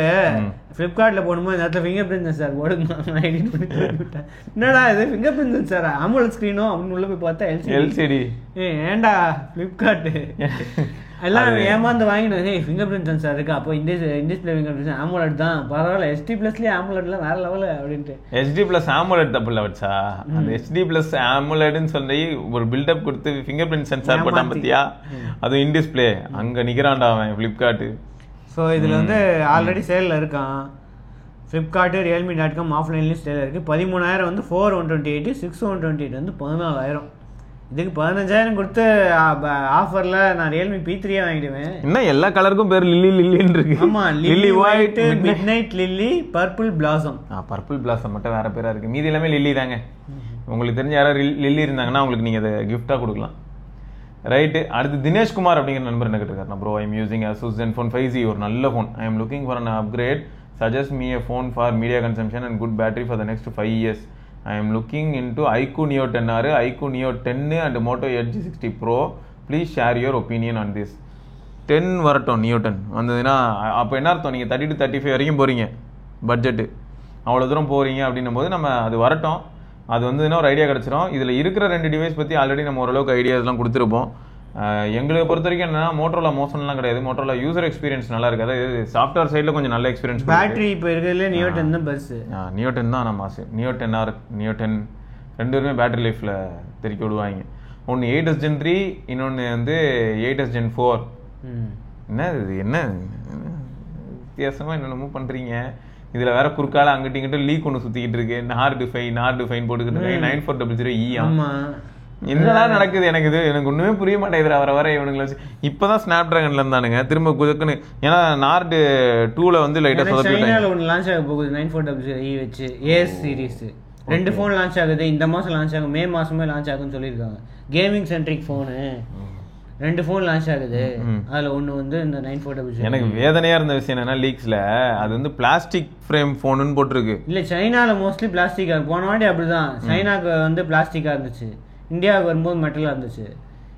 ஃபிளிப்கார்ட்ல போடும்போது இந்த இடத்துல ஃபிங்கர் பிரிண்ட் சென்சார் போடுங்க, எடிட் பண்ணி விட்டேன். என்னடா இது ஃபிங்கர் பிரிண்ட் சென்சார், AMOLED ஸ்கிரீனோ அப்படின்னு உள்ள போய் பார்த்தா LCD. ஏன்டா ஃபிளிப்கார்ட் எல்லாம் ஏமாந்து வாங்கினேன். ஃபிங்கர் பிரிண்ட் சென்சார் இருக்கு, அப்போ இன்டிஸ்பிளே ஃபிங்கர் பிரிண்ட் AMOLED தான், பரவாயில்ல. HD+லயே AMOLEDலாம் வேற லெவல் அப்படின்ட்டு. HD+ AMOLED தப்புல வச்சா, அந்த HD+ AMOLEDன்னு சொல்லி ஒரு பில்டப் கொடுத்து ஃபிங்கர் பிரிண்ட் சென்சார் போட்டான் பத்தியா, அது இன்டிஸ்பிளே அங்க நிக்கிறான்டா அவன் ஃபிளிப்கார்ட். ஸோ இதில் வந்து ஆல்ரெடி சேலில் இருக்கான். ஃப்ளிப்கார்ட்டு realme.com ஆஃப்லைன்லேயும் சேல் இருக்குது. 13,000 வந்து 4,128, 6,128 வந்து 14,000. இதுக்கு 15,000 கொடுத்து ஆஃபரில் நான் ரியல்மி P3 வாங்கிடுவேன். இன்னும் எல்லா கலருக்கும் பேர் லில்லின்னு இருக்கு. ஆமாம், lily white, midnight lily, purple blossom. Purple blossom மட்டும் வேற பேராக இருக்குது. மீதி எல்லாமே லில்லி தாங்க. உங்களுக்கு தெரிஞ்ச யாராவது லில்லி இருந்தாங்கன்னா உங்களுக்கு நீங்கள் அதை கிஃப்டாக கொடுக்கலாம். ரைட்டு. அடுத்து தினேஷ்குமார் அப்படிங்கிற நண்பர் என்ன கேட்டிருக்காரு, bro I'm using Asus Zenfone 5G, ஒரு நல்ல phone. I am looking for an upgrade, suggest me a phone for media consumption and good battery for the next 5 years. I am looking into iQOO Neo 10R, iQOO Neo 10 and Moto Edge 60 Pro. Please share your opinion on this. 10 வரட்டும், Neo 10 வந்ததுன்னா அப்போ என்ன அர்த்தம், நீங்கள் 30 to 35 வரைக்கும் போகிறீங்க பட்ஜெட்டு, அவ்வளோ தூரம் போகிறீங்க அப்படின்னும் போது நம்ம அது வரட்டும். அது வந்ததுன்னா ஒரு ஐடியா கிடச்சிரும். இதில் இருக்கிற 2 டிவைஸ் பற்றி ஆல்ரெடி நம்ம ஓரளவுக்கு ஐடியாஸ்லாம் கொடுத்துருப்போம். எங்களை பொறுத்த வரைக்கும் என்னன்னா, மோட்டரோலா மோசம்லாம் கிடையாது. மோட்டரோலா யூசர் எக்ஸ்பீரியன்ஸ் நல்லா இருக்குது. அதாவது சாஃப்ட்வேர் சைடில் கொஞ்சம் நல்ல எக்ஸ்பீரியன்ஸ். பேட்டரி இப்போ இருக்கிறதுல Neo 10 தான் பெருசு. Neo 10 தான் நம்ம ஆசை. Neo 10R, Neo 10 ரெண்டு பேருமே பேட்டரி லைஃப்பில் தெறிக்க விடுவாங்க. ஒன்று 8s Gen 3, இன்னொன்று வந்து 8s Gen 4. என்ன இது, என்ன வித்தியாசமாக என்னென்னமோ பண்ணுறீங்க. இதில் வேற குறுக்கால அங்கிட்டு இங்கிட்ட லீக் ஒன்று சுற்றிக்கிட்டு இருக்கு. நார் டிஃபைன் போட்டுக்கிட்டு இருக்கு. 9400E. என்னடா நடக்குது எனக்கு, இது எனக்கு ஒன்றுமே புரிய மாட்டேங்குது. வர இவனுங்களை வச்சு இப்போதான் ஸ்னாப் டிராகன்ல இருந்தானுங்க திரும்ப குதுக்குன்னு. ஏன்னா நார்டு 2ல வந்து லைட்டாக சைனால ஒன்று லான்ச் ஆக போகுது 9400E வச்சு ஏஎஸ் சீரிஸ். 2 ஃபோன் லான்ச் ஆகுது இந்த மாதம், லான்ச் ஆகும் மே மாதமே லான்ச் ஆகுன்னு சொல்லியிருக்காங்க. Gaming centric phone 2 phone launch ஆகுது. அதில் ஒன்று வந்து இந்த 9400. எனக்கு வேதனையாக இருந்த விஷயம் என்னன்னா, லீக்ஸில் அது வந்து பிளாஸ்டிக் ஃப்ரேம் ஃபோனுன்னு போட்டிருக்கு. இல்லை, சைனாவில் மோஸ்ட்லி பிளாஸ்டிக்காக, போன வாட்டி அப்படி தான் சைனாவுக்கு வந்து பிளாஸ்டிக்காக இருந்துச்சு, இந்தியாவுக்கு வரும்போது மெட்டலாக இருந்துச்சு.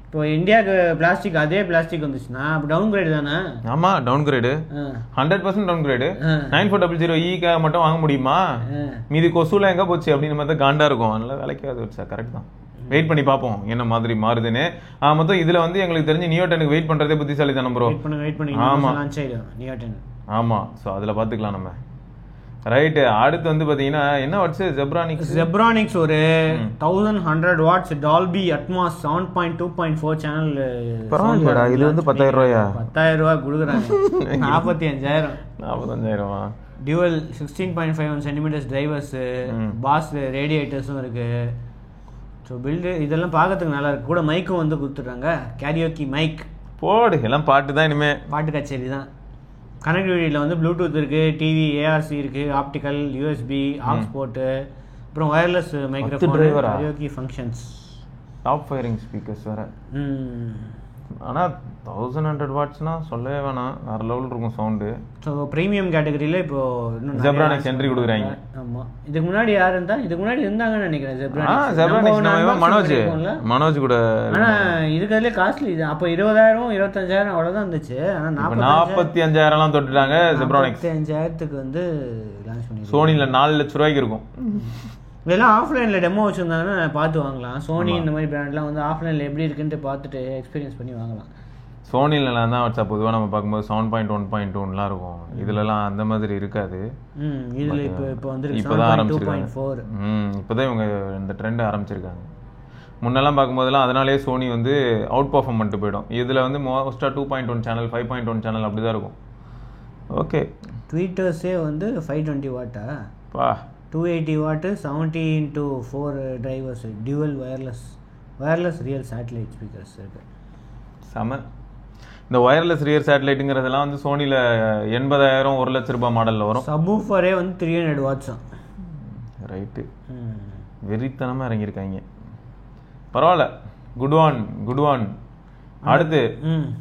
இப்போ இந்தியாவுக்கு பிளாஸ்டிக், அதே பிளாஸ்டிக் வந்துச்சுன்னா அப்போ டவுன் கிரேடு தானே? ஆமாம், down grade, 100% down grade. 9400E மட்டும் வாங்க முடியுமா? மீதி கொசூல எங்கே போச்சு அப்படின்னு பார்த்தா காண்டா இருக்கும். அதனால வேலைக்காது வச்சா கரெக்ட் தான். வெயிட் பண்ணி பார்ப்போம் என்ன மாதிரி மாறுதுன்னு. மொத்தம் இதில் வந்து எங்களுக்கு தெரிஞ்சு Neo 10க்கு வெயிட் பண்ணுறதே புத்திசாலி தானே ப்ரோ. வெயிட் பண்ணி ஆமாம் லான்ச் ஆகிடும் Neo 10. ஆமாம், ஸோ அதில் பார்த்துக்கலாம் நம்ம. ரைட்டு. அடுத்து வந்து பார்த்தீங்கன்னா என்ன வாட்ஸ், ஜெப்ரானிக்ஸ் ஒரு 1100 வாட்ஸ் டால்பி அட்மாஸ் 7.2.4 சேனல். பரவாயில்லடா, இது வந்து 10,000 ரூபாயா? 10,000 ரூபா கொடுக்குறாங்க. 45,000. 45,000 டியூவல் 16.51 சென்டிமீட்டர்ஸ் டிரைவர்ஸ், பாஸ் ரேடியேட்டர்ஸும் இருக்கு. ஸோ பில்டு இதெல்லாம் பார்க்கறதுக்கு நல்லா இருக்கு. கூட மைக்கும் வந்து கொடுத்துட்றாங்க, கேரியோக்கி மைக். போடு, எல்லாம் பாட்டு தான், இனிமே பாட்டு கச்சேரி தான். கனெக்டிவிட்டியில் வந்து ப்ளூடூத் இருக்குது, டிவி ஏஆர்சி இருக்குது, ஆப்டிக்கல், யூஎஸ்பி, ஆக்ஸ் போர்ட்டு, அப்புறம் wireless microphone, karaoke functions, top firing speakers வேறு. ஆனால் 1100 வாட்ஸ்னா சொல்லவே வேணாம், வேறு லெவலில் இருக்கும் சவுண்டு. ஸோ ப்ரீமியம் கேட்டகரியில் இப்போது ஜெப்ரானிக்ஸ் என்ட்ரி கொடுக்குறாங்க. ஆமாம், இதுக்கு முன்னாடி யார் இருந்தா, இதுக்கு முன்னாடி இருந்தாங்கன்னு நினைக்கிறேன் ஜெப்ரானிக்ஸ், மனோஜ் கூட. ஆனால் இதுக்கு காஸ்ட்லி இது. அப்போ 20,000 25,000 அவ்வளோதான் இருந்துச்சு. ஆனால் 45,000 தொட்டுட்டாங்க. ஜெப்ரானிக்ஸ் 45,000 வந்து லான்ச் பண்ணி சோனியில் 4 லட்ச ரூபாய்க்கு இருக்கும். இதெல்லாம் ஆஃப்லைனில் டெமோ வச்சுருந்தாங்கன்னா பார்த்து வாங்கலாம். சோனி இந்த மாதிரி பிராண்ட்லாம் வந்து ஆஃப்லைனில் எப்படி இருக்குன்ட்டு பார்த்துட்டு எக்ஸ்பீரியன்ஸ் பண்ணி வாங்கலாம். சோனிலலாம் தான் வச்சா பொதுவாக நம்ம பார்க்கும்போது 7.1.2லாம் இருக்கும். இதுலலாம் அந்த மாதிரி இருக்காது. இதில் இப்போ வந்து இப்போ தான் ஆரம்பிச்சிருக்காங்க. இப்போ தான் இவங்க இந்த ட்ரெண்ட் ஆரம்பிச்சிருக்காங்க. முன்னெல்லாம் பார்க்கும்போதெல்லாம் அதனாலே சோனி வந்து அவுட் பர்ஃபார்ம் பண்ணிட்டு போயிடும். இதில் வந்து மோஸ்ட்டாக 2.1 சேனல் 5.1 சேனல் அப்படி தான் இருக்கும். ஓகே, ட்வீட்டர்ஸே வந்து 520 வாட்டா பா, 280 வாட்டு 70x4 drivers, dual wireless real satellite speakers இருக்குது. செம. இந்த ஒயர்லெஸ் ரியர் சேட்டலைட்டுங்கிறதெல்லாம் வந்து சோனியில் 80,000 1 லட்ச ரூபாய் மாடலில் வரும். சப்வூஃபரே வந்து 300 வாட்ஸ். ரைட்டு, வெறித்தனமாக இறங்கியிருக்காங்க. பரவாயில்ல, குட் ஒன். அடுத்து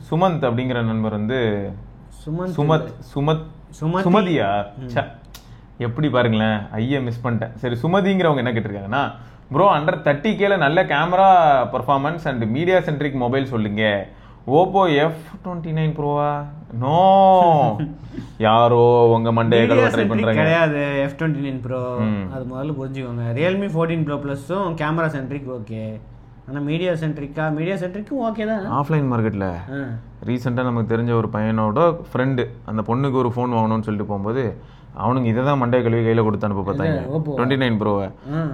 சுமந்த் அப்படிங்கிற நண்பர் வந்து சுமதியா, எப்படி பாருங்களேன், ஐயா மிஸ் பண்ணிட்டேன். சரி, சுமதிங்கிறவங்க என்ன கேட்டிருக்காங்கன்னா, ப்ரோ அண்டர் 30K நல்ல camera performance and media centric mobile சொல்லுங்க. ஓப்போ F29 ப்ரோவா? நோ, யாரோ உங்க மண்டையை ட்ரை பண்றாங்க. கிடையாது F29 ப்ரோ, அது முதல்ல புரிஞ்சுக்கோங்க. ரியல்மி 14 ப்ரோ ப்ளஸும் கேமரா சென்ட்ரிக் ஓகே, ஆனால் மீடியா சென்ட்ரிக்கும் ஓகே தான். ஆஃப்லைன் மார்க்கெட்டில் ரீசெண்டாக நமக்கு தெரிஞ்ச ஒரு பையனோட ஃப்ரெண்டு அந்த பொண்ணுக்கு ஒரு ஃபோன் வாங்கணும்னு சொல்லிட்டு போகும்போது அவனுக்கு இதை தான் மண்டைய கழுவி கையில் கொடுத்து அனுப்ப பார்த்தாங்க 29 ப்ரோவை.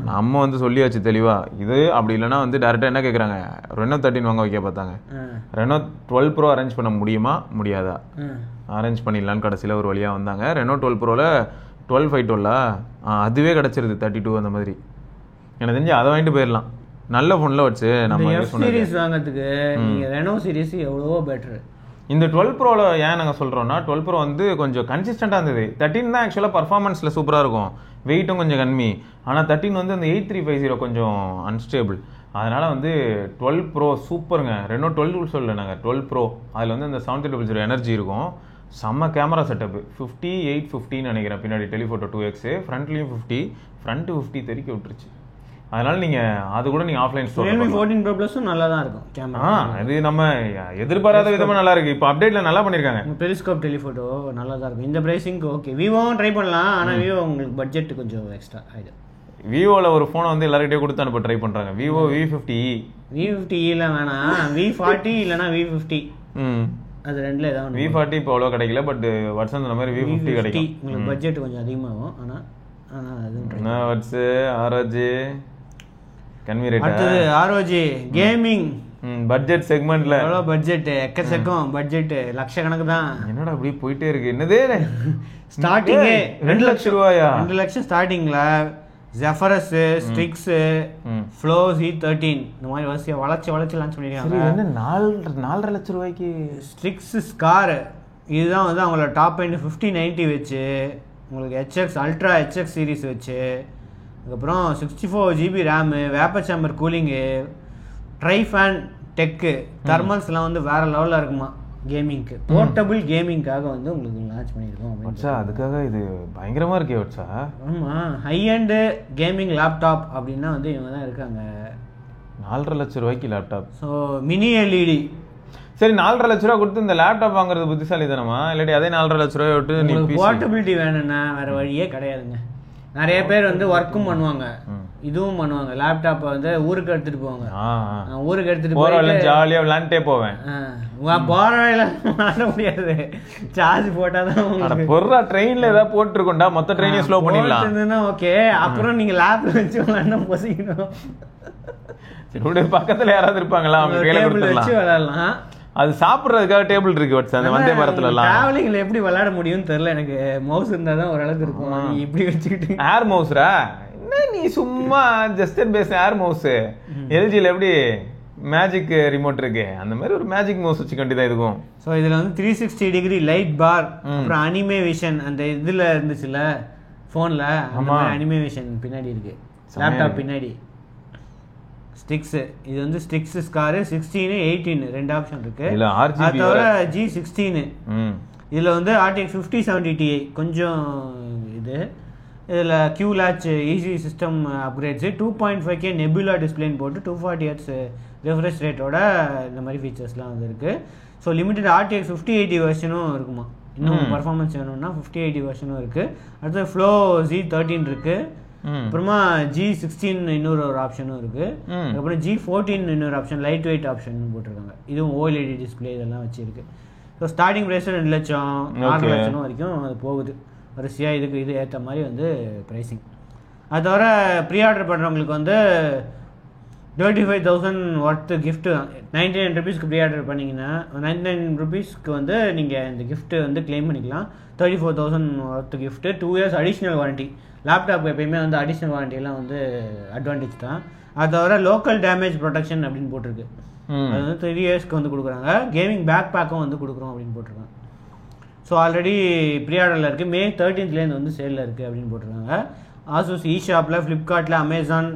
நம்ம வந்து சொல்லியாச்சு தெளிவாக, இது அப்படி இல்லைனா வந்து டேரெக்டாக என்ன கேட்குறாங்க, ரெனோ 13 வாங்க வைக்க பார்த்தாங்க. ரெனோ 12 ப்ரோ அரேஞ்ச் பண்ண முடியுமா முடியாதா, அரேஞ்ச் பண்ணிடலான்னு கடைசியில் ஒரு வழியாக வந்தாங்க. ரெனோ 12 ப்ரோவில் 12/512 அதுவே கிடச்சிருது 32 அந்த மாதிரி. எனக்கு தெரிஞ்சு அதை வாங்கிட்டு போயிடலாம். நல்ல ஃபோனில் வச்சு நம்ம சீரிஸ் வாங்கிறதுக்கு நீங்கள் ரெனோ சீரிஸ் எவ்வளவோ பெட்ரு. இந்த 12 ப்ரோவில் ஏன் நாங்கள் சொல்கிறோன்னா 12 ப்ரோ வந்து கொஞ்சம் கன்சிஸ்டண்ட்டாக இருந்தது. 13 தான் ஆக்சுவலாக பர்ஃபார்மன்ஸில் சூப்பராக இருக்கும், வெயிட்டும் கொஞ்சம் கம்மி. ஆனால் 13 வந்து அந்த 8350 கொஞ்சம் அன்ஸ்டேபிள். அதனால் வந்து 12 ப்ரோ சூப்பருங்க. ரெனோ 12 சொல்லலை நாங்கள் 12 ப்ரோ. அதில் வந்து அந்த 7300 எனர்ஜி இருக்கும். செம்ம கேமரா செட்டப்பு 5850 நினைக்கிறேன். பின்னாடி டெலிஃபோட்டோ 2x, ஃப்ரண்ட்லேயும் 50, ஃப்ரண்ட் 50 தெறிக்க விட்டுருச்சு. அதனால் நீங்கள் அது கூட நீங்கள் offline store Realme 14 Pro Plus நல்லா தான் இருக்கும் கேமரா. அது நம்ம எதிர்பாராத விதமாக நல்லா இருக்குது. இப்போ அப்டேட்டில் நல்லா பண்ணியிருக்காங்க. பெரிஸ்கோப் டெலிஃபோட்டோ நல்லா தான் இருக்கும். இந்த ப்ரைஸிங்க்கு ஓகே. விவோவும் ட்ரை பண்ணலாம், ஆனால் விவோ உங்களுக்கு பட்ஜெட் கொஞ்சம் எக்ஸ்ட்ரா ஆகிடும். விவோவில் ஒரு ஃபோனை வந்து எல்லார்கிட்டயும் கொடுத்து அனுப்ப ட்ரை பண்ணுறாங்க. Vivo V50E. V50E வேணாம், V40 இல்லைனா V50. அது ரெண்டில் ஏதாவது. V40 இப்போ அவ்வளோ கிடைக்கல, பட் வருஷம் அந்த மாதிரி V50 கிடைக்கும். உங்களுக்கு பட்ஜெட் கொஞ்சம் அதிகமாகும். ஆனால் அது வட்ஸு ROG அடுத்தது ROG கேமிங் பட்ஜெட் செக்மெண்ட்ல எவ்வளோ பட்ஜெட்? எக்கச்சக்கம் பட்ஜெட், லட்சக்கணக்கு தான். என்னடா அப்படி போயிட்டே இருக்கு. என்னது ஸ்டார்டிங்கே 2 லட்சம் ரூபாயா? 2 லட்சம் ஸ்டார்டிங்ல. ஜெஃபரஸ், ஸ்ட்ரிக்ஸ், ஃப்ளோ Z13 இந்த மாதிரி வரிசையாக வளைச்சு லான்ச் பண்ணிருக்காங்க. 4.5 லட்சம் ரூபாய்க்கு ஸ்ட்ரிக்ஸ் ஸ்கார். இதுதான் வந்து அவங்களோட டாப் எண்ட் 5090 வச்சு, உங்களுக்கு HX அல்ட்ரா HX சீரிஸ் வச்சு, அதுக்கப்புறம் 64 GB RAM, vapour chamber cooling, trifan tech, தெர்மல்ஸ்லாம் வந்து வேற லெவலில் இருக்குமா கேமிங்க்கு. போர்ட்டபிள் கேமிங்காக வந்து உங்களுக்கு லான்ச் பண்ணியிருக்கோம். வட்சா அதுக்காக இது பயங்கரமாக இருக்கே வட்சா. ஆமாம், ஹை அண்டு கேமிங் லேப்டாப் அப்படின்னா வந்து இவங்க தான் இருக்காங்க. 4.5 லட்சம் ரூபாய்க்கு லேப்டாப். So mini LED. சரி, 4.5 லட்ச ரூபா கொடுத்து இந்த லேப்டாப் வாங்குறது புத்திசாலி தானமா? இல்லாட்டி அதே 4.5 லட்ச ரூபாய் விட்டு நீ போர்ட்டபிலிட்டி வேணும்னா வேற வழியே கிடையாதுங்க. நிறைய பேர் வந்து ஒர்க்கும் பண்ணுவாங்க, இதுவும் பண்ணுவாங்க. லேப்டாப்பை வந்து ஊருக்கு எடுத்துட்டு போவாங்க. ஊருக்கு எடுத்துட்டு போய் ஜாலியாக விளாண்டே போவேன். போற விளாட முடியாது, சார்ஜ் போட்டாதான். பொருளா ட்ரெயின்ல ஏதாவது போட்டுருக்கோண்டா, மொத்த ட்ரெயினையும் ஸ்லோ பண்ணிடலாம். ஓகே, அப்புறம் நீங்க லேப்ல வச்சு விளாண்டா பொசிக்கணும். பக்கத்துல யாராவது இருப்பாங்களா, அவங்க கையில வச்சு விளையாடலாம். அது சாப்பிட்றதுக்காக டேபிள் இருக்கு. அந்த வந்தே பாரத்ல எல்லாம் டிராவலிங்ல எப்படி விளையாட முடியும்னு தெரியல எனக்கு. மவுஸ் இருந்தாதான் ஓரளவுக்கு இருக்கும். இப்படி வச்சுக்கிட்டு ஏர் மவுஸ்ரா என்ன நீ சும்மா ஜஸ்ட் பேஸ் ஏர் மவுஸ். எல்ஜியில் எப்படி மேஜிக் ரிமோட் இருக்கு, அந்த மாதிரி ஒரு மேஜிக் மவுஸ் வச்சுக்க வேண்டியதான் இருக்கும். ஸோ இதில் வந்து 360 டிகிரி லைட் பார், அப்புறம் அனிமேஷன் அந்த இதில் இருந்துச்சுல ஃபோனில், அந்த அனிமேஷன் பின்னாடி இருக்கு லேப்டாப் பின்னாடி. ஸ்டிக்ஸ், இது வந்து ஸ்டிக்ஸ் ஸ்காரு 16, 18 2 ஆப்ஷன் இருக்கு. அது தவிர G16 இதில் வந்து RTX 5070 Ti கொஞ்சம் இது. இதில் Q latch easy system upgrades, 2.5K Nebula டிஸ்பிளேன்னு போட்டு 240 Hz ரெஃப்ரெஷ் ரேட்டோட இந்த மாதிரி ஃபீச்சர்ஸ்லாம் வந்து இருக்குது. ஸோ லிமிட்டட் RTX 5080 வெர்ஷனும் இருக்குமா. இன்னும் பர்ஃபார்மன்ஸ் வேணும்னா 5080 வெர்ஷனும் இருக்குது. அடுத்து ஃப்ளோ Z13 இருக்குது. அப்புறமா G16 இன்னொரு ஒரு ஆப்ஷனும் இருக்குது. அதுக்கப்புறம் G14 இன்னொரு ஆப்ஷன், லைட் வெயிட் ஆப்ஷன் போட்டிருக்காங்க. இதுவும் OLED டிஸ்பிளே இதெல்லாம் வச்சுருக்கு. ஸோ ஸ்டார்டிங் ப்ரைஸ் 2 லட்சம் 4 லட்சம் வரைக்கும் அது போகுது வரிசையாக. இதுக்கு இது ஏற்ற மாதிரி வந்து ப்ரைஸிங். அது தவிர ப்ரீ ஆர்டர் பண்ணுறவங்களுக்கு வந்து 35,000 ஒர்த்து கிஃப்ட்டு 99 ருபீஸ்க்கு ப்ரீ ஆர்டர் பண்ணிங்கன்னா 99 ருபீஸ்க்கு வந்து நீங்கள் இந்த கிஃப்ட்டு வந்து கிளைம் பண்ணிக்கலாம். 34,000 worth gift, 2 years additional warranty. Laptop எப்பயுமே வந்து அடிஷ்னல் வாரண்டியெல்லாம் வந்து அட்வான்டேஜ் தான். அது தவிர லோக்கல் டேமேஜ் ப்ரொடெக்ஷன் அப்படின்னு போட்டிருக்கு. அது வந்து 3 இயர்ஸ்க்கு வந்து கொடுக்குறாங்க. கேமிங் பேக் பேக்கும் வந்து கொடுக்குறோம் அப்படின்னு போட்டிருக்காங்க. ஸோ ஆல்ரெடி ப்ரீ ஆர்டரில் இருக்குது. May 13th வந்து சேலில் இருக்குது அப்படின்னு போட்டிருக்காங்க. ஆசூஸ் ஷாப்பில், ஃப்ளிப்கார்ட்டில், அமேசான்,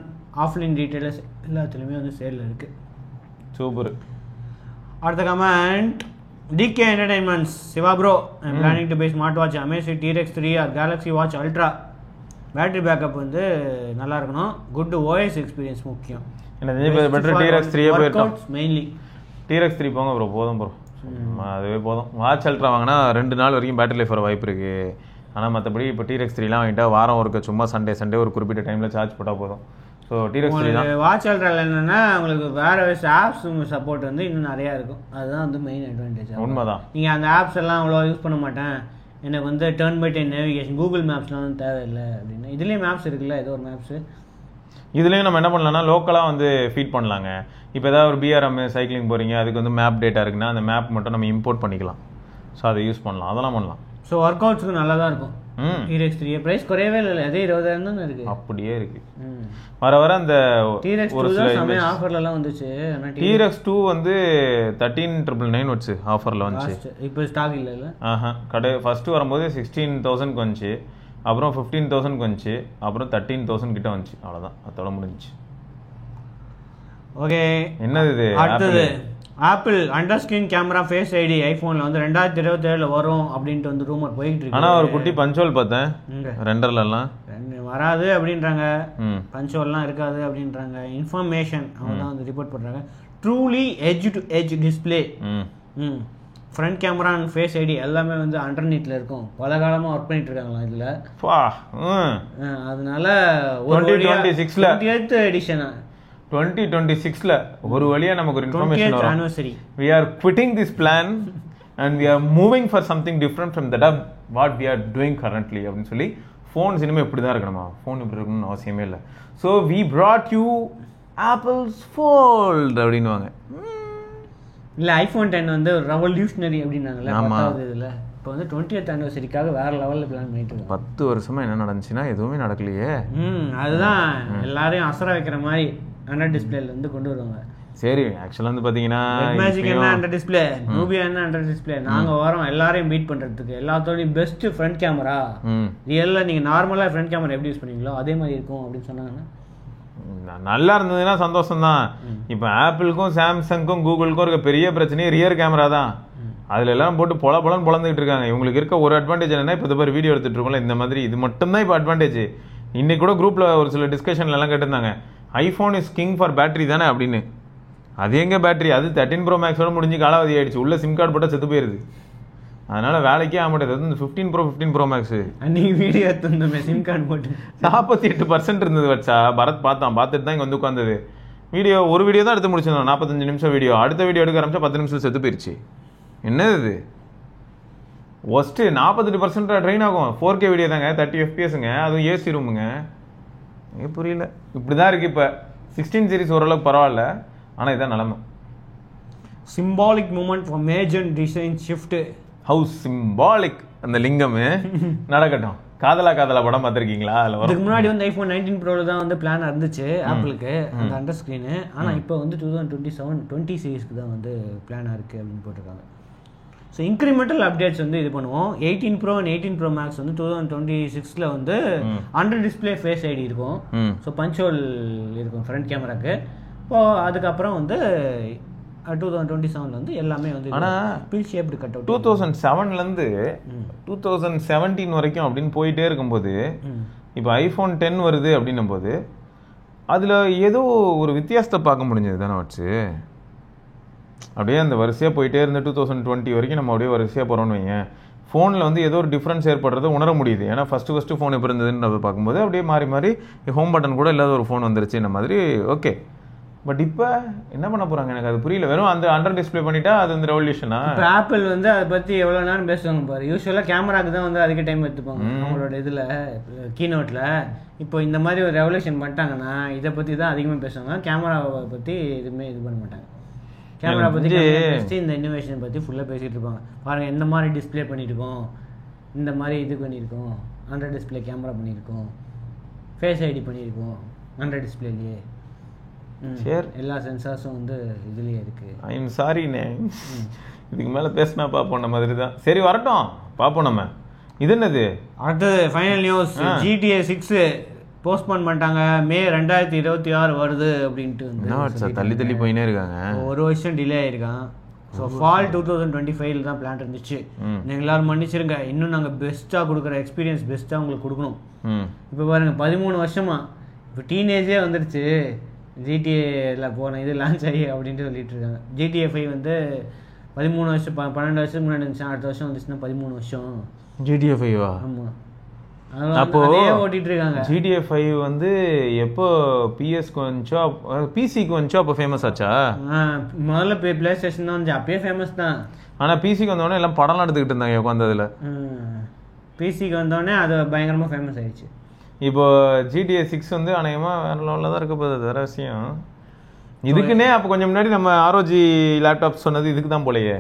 ஆஃப்லைன் ரீட்டைலர்ஸ் எல்லாத்துலேயுமே வந்து சேலில் இருக்குது. சூப்பர். அடுத்த comment DK entertainments. Siva bro, I am planning to buy smart watch Amazfit TRX 3 or Galaxy Watch Ultra. Battery backup வந்து நல்லா இருக்கணும். குட் OS எக்ஸ்பீரியன்ஸ் முக்கியம். பெட்டர் TRX 3 போயிருக்கோம். மெயின்லி TRX 3 போங்க ப்ரோ, போதும் ப்ரோ, அதுவே போதும். வாட்ச் அல்ட்ரா வாங்கினா 2 நாள் வரைக்கும் பேட்டரி லைஃப் வர வாய்ப்பு இருக்குது. ஆனால் மற்றபடி இப்போ TRX 3லாம் வாங்கிட்டா வாரம் ஒருக்க சும்மா சண்டே ஒரு குறிப்பிட்ட டைமில் சார்ஜ் போட்டால் போதும். ஸோ TRX 3 தான். வாட்ச் அல்ட்ராவில் என்னென்னா உங்களுக்கு வேறு ஆப்ஸ் சப்போர்ட் வந்து இன்னும் நிறையா இருக்கும். அதுதான் வந்து மெயின் அட்வான்டேஜ். உண்மைதான். நீங்கள் அந்த ஆப்ஸ் எல்லாம் அவ்வளோ யூஸ் பண்ண மாட்டேன், எனக்கு வந்து turn by turn navigation, Google மேப்ஸ்லாம் வந்து தேவையில்லை அப்படின்னா இதுலேயும் மேப்ஸ் இருக்குல்ல, ஏதோ ஒரு மேப்ஸு. இதுலேயும் நம்ம என்ன பண்ணலாம்னா லோக்கலாக வந்து ஃபீட் பண்ணலாங்க. இப்போ ஏதாவது ஒரு BRM சைக்கிளிங் போகிறீங்க, அதுக்கு வந்து மேப் டேட்டா இருக்குன்னா அந்த மேப் மட்டும் நம்ம இம்போர்ட் பண்ணிக்கலாம். ஸோ அதை யூஸ் பண்ணலாம், அதெல்லாம் பண்ணலாம். ஸோ ஒர்க் அவுட்ஸுக்கு நல்லா தான் இருக்கும். T-Rex 3 பிரைஸ் குறையவே இல்லை, அதே 20,000 தான் இருக்கு. அப்படியே இருக்கு. வர வர அந்த T-Rex 2 தான் சமய ஆஃபர்லலாம் வந்துச்சு. ஆனால் T-Rex 2 வந்து 13,999 வந்துச்சு ஆஃபரில் வந்துச்சு. இப்போ ஸ்டாக் இல்லைல்ல. ஃபர்ஸ்ட் வரும்போது 16,000 வந்துச்சு, அப்புறம் 15,000 வந்துச்சு, அப்புறம் 13,000 கிட்ட வந்துச்சு. அவ்வளோதான், அதோட முடிஞ்சிச்சு. ஓகே, என்னது இது? அடுத்தது Apple under screen camera face ID ஐஃபோனில் வந்து 2027 வரும் அப்படின்ட்டு வந்து ரூமர் போயிட்டு இருக்கு. ஆனால் ஒரு குட்டி பஞ்சோல் பார்த்தேன், ரெண்டர்லாம் வராது அப்படின்றாங்க, பஞ்சோல்லாம் இருக்காது அப்படின்றாங்க. இன்ஃபர்மேஷன் அவங்க தான் வந்து ரிப்போர்ட் பண்ணுறாங்க. Truly edge to edge display, front camera and face ID எல்லாமே வந்து அண்டர்நீட்டில் இருக்கும். பல காலமாக ஒர்க் பண்ணிட்டு இருக்காங்களா இதில். அதனால 2026 எடிஷன் 2026ல ஒரு வழியா நமக்கு ஒரு இன்ஃபர்மேஷன் வரும். We are quitting this plan and we are moving for something different from that what we are doing currently அப்படின்னு சொல்லி. ஃபோன்ஸ் இனிமேல் இப்படி தான் இருக்கணுமா? ஃபோன் இப்படி இருக்கணும்னு அவசியமே இல்லை. So we brought you Apple's Fold அப்படின்னுவாங்க. இல்லை, ஐஃபோன் 10 வந்து ஒரு ரெவல்யூஷனரி அப்படின்னாங்கல்ல 10வது இதில். இப்போ வந்து 20th anniversary-க்காக வேற லெவலில் பிளான் பண்ணிட்டு இருக்கோம். 10 வருஷமா என்ன நடந்துச்சுன்னா எதுவுமே நடக்கலையே. அதுதான் எல்லாரையும் அசர வைக்கிற மாதிரி அண்டர் டிஸ்பிளேல வந்து கொண்டு வருவாங்க. சரி, ஆக்சுவலாக வந்து பார்த்தீங்கன்னா மேஜிக் என்ன அண்டர் டிஸ்பிளே, நூபியா என்ன அண்டர் டிஸ்பிளே, நாங்கள் வரோம் எல்லாரையும் பீட் பண்ணுறதுக்கு. எல்லாத்தோடையும் பெஸ்ட் ஃப்ரண்ட் கேமரா, ரியலில் நீங்கள் நார்மலாக ஃப்ரண்ட் கேமரா எப்படி யூஸ் பண்ணீங்களோ அதே மாதிரி இருக்கும் அப்படின்னு சொன்னாங்கன்னா நல்லா இருந்ததுன்னா சந்தோஷம் தான். இப்போ ஆப்பிளுக்கும் சாம்சங்க்கும் கூகுளுக்கும் இருக்க பெரிய பிரச்சனையே ரியர் கேமரா தான். அதில் எல்லாம் போட்டு பொலன்னு பொழந்துக்கிட்டு இருக்காங்க. இவங்களுக்கு இருக்க ஒரு அட்வான்டேஜ் என்னன்னா, இப்போ இந்த மாதிரி வீடியோ எடுத்துகிட்டு இருக்கோம்ல, இந்த மாதிரி இது மட்டும்தான் இப்போ அட்வான்டேஜ். இன்னைக்கு கூட குரூப்பில் ஒரு சில டிஸ்கஷன்லாம் கேட்டிருந்தாங்க, iPhone is king for battery தானே அப்படின்னு. அது எங்கே பேட்டரி? அது 13 Pro Maxோட முடிஞ்சு காலாவதி ஆயிடுச்சு. உள்ள சிம் கார்டு போட்டால் செத்து போயிருது. அதனால வேலைக்கே ஆக மாட்டேது. அது 15 Pro Max அன்னைக்கு வீடியோ எடுத்துருந்தோமே சிம் கார்டு போட்டு 48% இருந்தது வச்சா. பரத் பார்த்துட்டு தான் இங்கே வந்து உட்காந்தது. ஒரு வீடியோ தான் எடுத்து முடிச்சிருந்தோம், 45 நிமிஷம் வீடியோ. அடுத்த வீடியோ எடுக்க ஆரம்பிச்சா 10 நிமிஷம் செத்து போயிருச்சு. என்னது இது? ஒஸ்ட்டு 48% ட்ரெயின் ஆகும். 4K வீடியோ தாங்க, 30 FPS, அதுவும் ஏசி ரூமுங்க. புரியல, இப்படிதான் இருக்கு. இப்போ 16 சீரிஸ் ஓரளவுக்கு பரவாயில்ல, ஆனால் இதான் நிலைமை. Symbolic moment for major design shift. ஹவுஸ் சிம்பாலிக் அந்த லிங்கம் நடக்கட்டும். காதலா படம் பார்த்துருக்கீங்களா? அதுக்கு முன்னாடி வந்து ஐஃபோன் 19 ப்ரோவில் தான் வந்து பிளான் இருந்துச்சு ஆப்பிளுக்கு அந்த அண்டர் ஸ்க்ரீனு. ஆனால் இப்போ வந்து 2027 சீரீஸ்க்கு தான் வந்து பிளானாக இருக்குது அப்படின்னு போட்டிருக்காங்க. ஸோ இன்க்ரிமெண்டல் அப்டேட்ஸ் வந்து இது பண்ணுவோம். 18 Pro அண்ட் 18 Pro Max வந்து 2026 வந்து அண்டர் டிஸ்பிளே ஃபேஸ் ஐடி இருக்கும். ஸோ பஞ்சோல் இருக்கும் ஃப்ரண்ட் கேமராக்கு. இப்போ அதுக்கப்புறம் வந்து 2027 வந்து எல்லாமே வந்து பில் ஷேப்டு கட் அவுட். 2007லேருந்து 2017 வரைக்கும் அப்படின்னு போயிட்டே இருக்கும்போது இப்போ ஐஃபோன் 10 வருது அப்படின்னும் போது அதில் ஏதோ ஒரு வித்தியாசத்தை பார்க்க முடிஞ்சது தானே வச்சு. அப்படியே அந்த வரிசையாக போயிட்டே இருந்த 2020 வரைக்கும் நம்ம அப்படியே வரிசையாக போகிறோன்னு வைங்க. ஃபோனில் வந்து ஏதோ ஒரு டிஃப்ரென்ஸ் ஏற்படுறத உணர முடியுது. ஏன்னா ஃபஸ்ட்டு ஃபோன் எப்படி இருந்ததுன்னு பார்க்கும்போது அப்படியே மாறி ஹோம் பட்டன் கூட இல்லாத ஒரு ஃபோன் வந்துருச்சு இந்த மாதிரி. ஓகே, பட் இப்போ என்ன பண்ண போகிறாங்க எனக்கு அது புரியல. வெறும் அந்த அண்டர் டிஸ்பிளே பண்ணிட்டா அது வந்து ரெவல்யூஷனா? இப்போ ஆப்பிள் வந்து அதை பற்றி எவ்வளோ நேரம் பேசுவாங்க பாரு. யூஸ்வலாக கேமராக்கு தான் வந்து அதிக டைம் எடுத்துப்பாங்க அவங்களோட இதில் கீநோட்டில். இப்போ இந்த மாதிரி ஒரு ரெவல்யூஷன் பண்ணிட்டாங்கன்னா இதை பற்றி தான் அதிகமாக பேசுவாங்க. கேமராவை பற்றி எதுவுமே இது பண்ண மாட்டாங்க. கேமரா பற்றி இந்த இன்னோவேஷன் பற்றி ஃபுல்லாக பேசிகிட்டு இருப்பாங்க. பாருங்கள் எந்த மாதிரி டிஸ்பிளே பண்ணியிருக்கோம், இந்த மாதிரி இது பண்ணியிருக்கோம், அண்டர் டிஸ்பிளே கேமரா பண்ணியிருக்கோம், ஃபேஸ் ஐடி பண்ணியிருக்கோம் அண்டர் டிஸ்பிளேலேயே. சரி, எல்லா சென்சார்ஸும் வந்து இதுலேயே இருக்குது. ஐ எம் சாரிண்ணே, இதுக்கு மேலே பேசினா பார்ப்போம் நம்ம மாதிரி தான். சரி வரட்டும், பார்ப்போம் நம்ம. இது என்னது அடுத்தது ஃபைனல் நியூஸ்? GTA 6 போஸ்ட்போன் பண்ணிட்டாங்க. மே 2026 வருது அப்படின்ட்டு வந்து தள்ளி போயினே இருக்காங்க. ஒரு வருஷம் டிலே ஆயிருக்கான். ஸோ ஃபால் 2025 தான் பிளான் இருந்துச்சு. நீங்கள் எல்லாரும் மன்னிச்சிருங்க, இன்னும் நாங்கள் பெஸ்ட்டாக கொடுக்குற எக்ஸ்பீரியன்ஸ் பெஸ்ட்டாக உங்களுக்கு கொடுக்கணும். இப்போ பாருங்கள் 13 வருஷமா இப்போ டீனேஜே வந்துடுச்சு. GTA போன இது லான்ச் ஆகி அப்படின்ட்டு சொல்லிட்டு இருக்காங்க. GTA 5 வந்து 13 வருஷம் 12 வருஷத்துக்கு முன்னாடி இருந்துச்சு. அடுத்த வருஷம் வந்துச்சுன்னா 13 வருஷம். GTA 5 ஆமாம், அப்போ ஓட்டிட்டு இருக்காங்க. GTA 5 வந்து எப்போ பிஎஸ்க்கு வந்துச்சோ பிசிக்கு வந்துச்சோ அப்போ ஃபேமஸ் ஆச்சா? முதல்ல பிளே ஸ்டேஷன் தான் வந்து அப்பயே ஃபேமஸ் தான். ஆனால் பிசிக்கு வந்தோடனே எல்லாம் படம்லாம் எடுத்துக்கிட்டு இருந்தாங்க உட்காந்ததுல. பிசிக்கு வந்தோடனே அது பயங்கரமாக ஃபேமஸ் ஆயிடுச்சு. இப்போ GTA 6 வந்து அநேகமாக வேற லெவலில் தான் இருக்க போகுது. அது வேற விஷயம். இதுக்குன்னே அப்போ கொஞ்சம் முன்னாடி நம்ம ROG லேப்டாப் சொன்னது இதுக்கு தான் போலையே.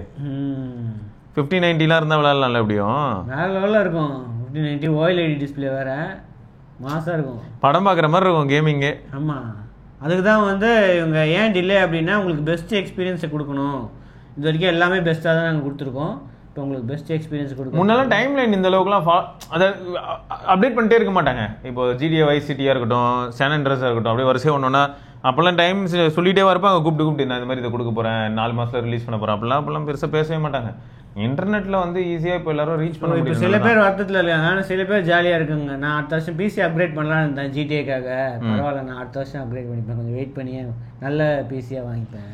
5090 இருந்தால் விளையாடலாம்ல எப்படியும் வேற லெவலில் இருக்கும். 1590 OLED டிஸ்பிளே வேறு மாசாக இருக்கும், படம் பார்க்குற மாதிரி இருக்கும் கேமிங்கு. ஆமாம், அதுக்கு தான் வந்து இவங்க ஏன் டிலே அப்படின்னா உங்களுக்கு பெஸ்ட் எக்ஸ்பீரியன்ஸை கொடுக்கணும். இது வரைக்கும் எல்லாமே பெஸ்ட்டாக தான் நாங்கள் கொடுத்துருக்கோம், இப்போ உங்களுக்கு பெஸ்ட் எக்ஸ்பீரியன்ஸ் கொடுக்கணும். முன்னெல்லாம் டைம் லைன் இந்த அளவுக்குலாம் அதை அப்டேட் பண்ணிட்டே இருக்க மாட்டாங்க. இப்போ GTA Vice Cityயாக இருக்கட்டும், San Andreas இருக்கட்டும், அப்படியே வரிசையாக ஒன்றுனா அப்போல்லாம் டைம் சொல்லிகிட்டே வரப்போ அங்கே கூப்பிட்டு நான் இந்த மாதிரி இதை கொடுக்க போகிறேன், 4 மாதத்தில் ரிலீஸ் பண்ண போகிறேன், அப்போல்லாம் பெருசாக பேசவே மாட்டாங்க. இன்டர்நெட்டில் வந்து ஈஸியாக இப்போ எல்லாரும் ரீச் பண்ண இப்போ முடியும். சில பேர் வருத்தத்தில் இருக்காங்க, ஆனால் சில பேர் ஜாலியாக இருக்குங்க. நான் அடுத்த வருஷம் PC அப்கிரேட் பண்ணலான்னு இருந்தேன் GTAக்காக. பரவாயில்ல, நான் அடுத்த வருஷம் அப்கிரேட் பண்ணிப்பேன், கொஞ்சம் வெயிட் பண்ணி நல்ல பிசியாக வாங்கிப்பேன்.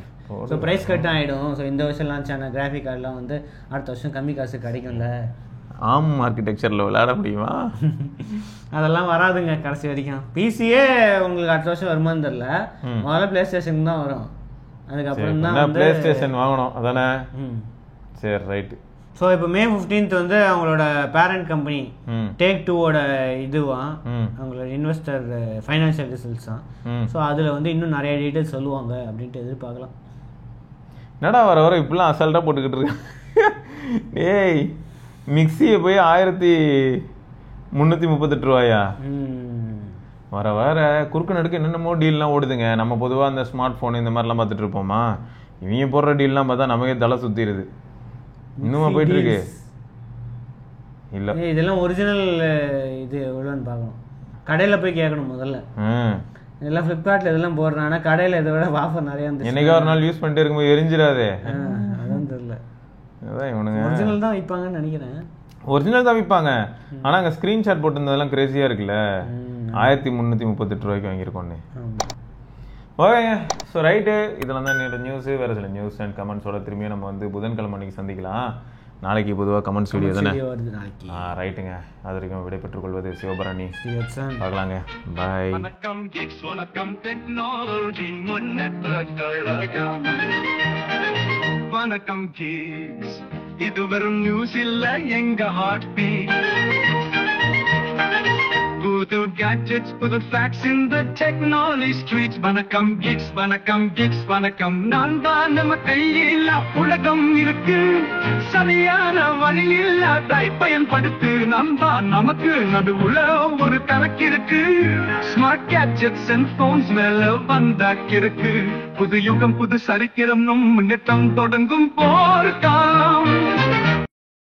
ஸோ ப்ரைஸ் கட் ஆகிடும். ஸோ இந்த வருஷம் லான்ச் ஆன கிராஃபிக் கார்டெலாம் வந்து அடுத்த வருஷம் கம்மி காசு கிடைக்கும்ல. ஆர்கிடெக்சரில் விளையாட முடியுமா? அதெல்லாம் வராதுங்க கடைசி வரைக்கும். பிசியே உங்களுக்கு அடுத்த வருஷம் வருமானு தெரில, முதல்ல பிளே ஸ்டேஷன் தான் வரும், அதுக்கப்புறம் தான் பிளே ஸ்டேஷன் வாங்கணும் அதானே. சரி ரைட்டு. ஸோ இப்போ May 15th வந்து அவங்களோட பேரண்ட் கம்பெனி Take-Twoவோட இதுவான், அவங்களோட இன்வெஸ்டர் ஃபைனான்ஷியல் ரிசல்ட்ஸ் தான். ஸோ அதில் வந்து இன்னும் நிறைய டீட்டெயில்ஸ் சொல்லுவாங்க அப்படின்ட்டு எதிர்பார்க்கலாம். என்னடா வர இப்படிலாம் அசால்ட்டாக போட்டுக்கிட்டு இருக்கு. ஏய், மிக்சியை போய் 1338 ரூபாயா? வர குறுக்கு நடுக்கு என்னென்னமோ டீல்லாம் ஓடுதுங்க. நம்ம பொதுவாக அந்த ஸ்மார்ட் ஃபோன் இந்த மாதிரிலாம் பார்த்துட்டு இருப்போமா, இவங்க போடுற டீல்லாம் பார்த்தா நமக்கே தலை சுற்றிடுது. இன்னுமா போயிட்டு இருக்கு? இல்லை, இதெல்லாம் ஒரிஜினல் இது எவ்வளோன்னு பார்க்கணும், கடையில் போய் கேட்கணும் முதல்ல. இதெல்லாம் ஃப்ளிப்கார்ட்டில் இதெல்லாம் போடுறாங்கன்னா கடையில் இதை விட ஆஃபர் நிறையா இருந்துச்சு. என்னைக்கா ஒரு நாள் யூஸ் பண்ணிட்டு இருக்கும்போது எரிஞ்சிடாதே. அதான் தெரியல, அதான் இவனுங்க ஒரிஜினல் தான் விற்பாங்கன்னு நினைக்கிறேன். ஒரிஜினல் தான் விற்பாங்க, ஆனால் அங்கே ஸ்க்ரீன்ஷாட் போட்டிருந்ததெல்லாம் கிரேசியாக இருக்குல்ல. 1338 ரூபாய்க்கு வாங்கியிருக்கோன்னு. ஓகேங்க, ஸோ ரைட்டு. இதெல்லாம் தான் என்னோட நியூஸு. வேறு சில நியூஸ் அண்ட் கமெண்ட்ஸோட திரும்பியும் நம்ம வந்து புதன்கிழமை அன்றைக்கி சந்திக்கலாம். நாளைக்கு பொதுவாக கமெண்ட்ஸ் வீடியோ தானே? ரைட்டுங்க. அது வரைக்கும் விடைபெற்றுக் கொள்வது சிவபரணி. பார்க்கலாங்க, பாய். வணக்கம் கிட்ஸ், இது வெறும் நியூஸ் இல்ல, எங்க ஹார்ட் பீட். புது gadgets, புது facts in the technology streets. வணக்கம் கிட்ஸ், வணக்கம் கிட்ஸ், வணக்கம். நான் தான் நம்ம கையில் உலகம் இருக்கு, சரியான வழியில் அதை பயன்படுத்து. நாம் தான் நமக்கு நடுவுல ஒரு கணக்கு இருக்கு. ஸ்மார்ட் கேட்ஜெட்ஸ் அண்ட் போன்ஸ் மேல வந்தாக்கிருக்கு. புது யுகம், புது சரித்திரம், நம் முன்னேற்றம் தொடங்கும் போர்க்காலம்.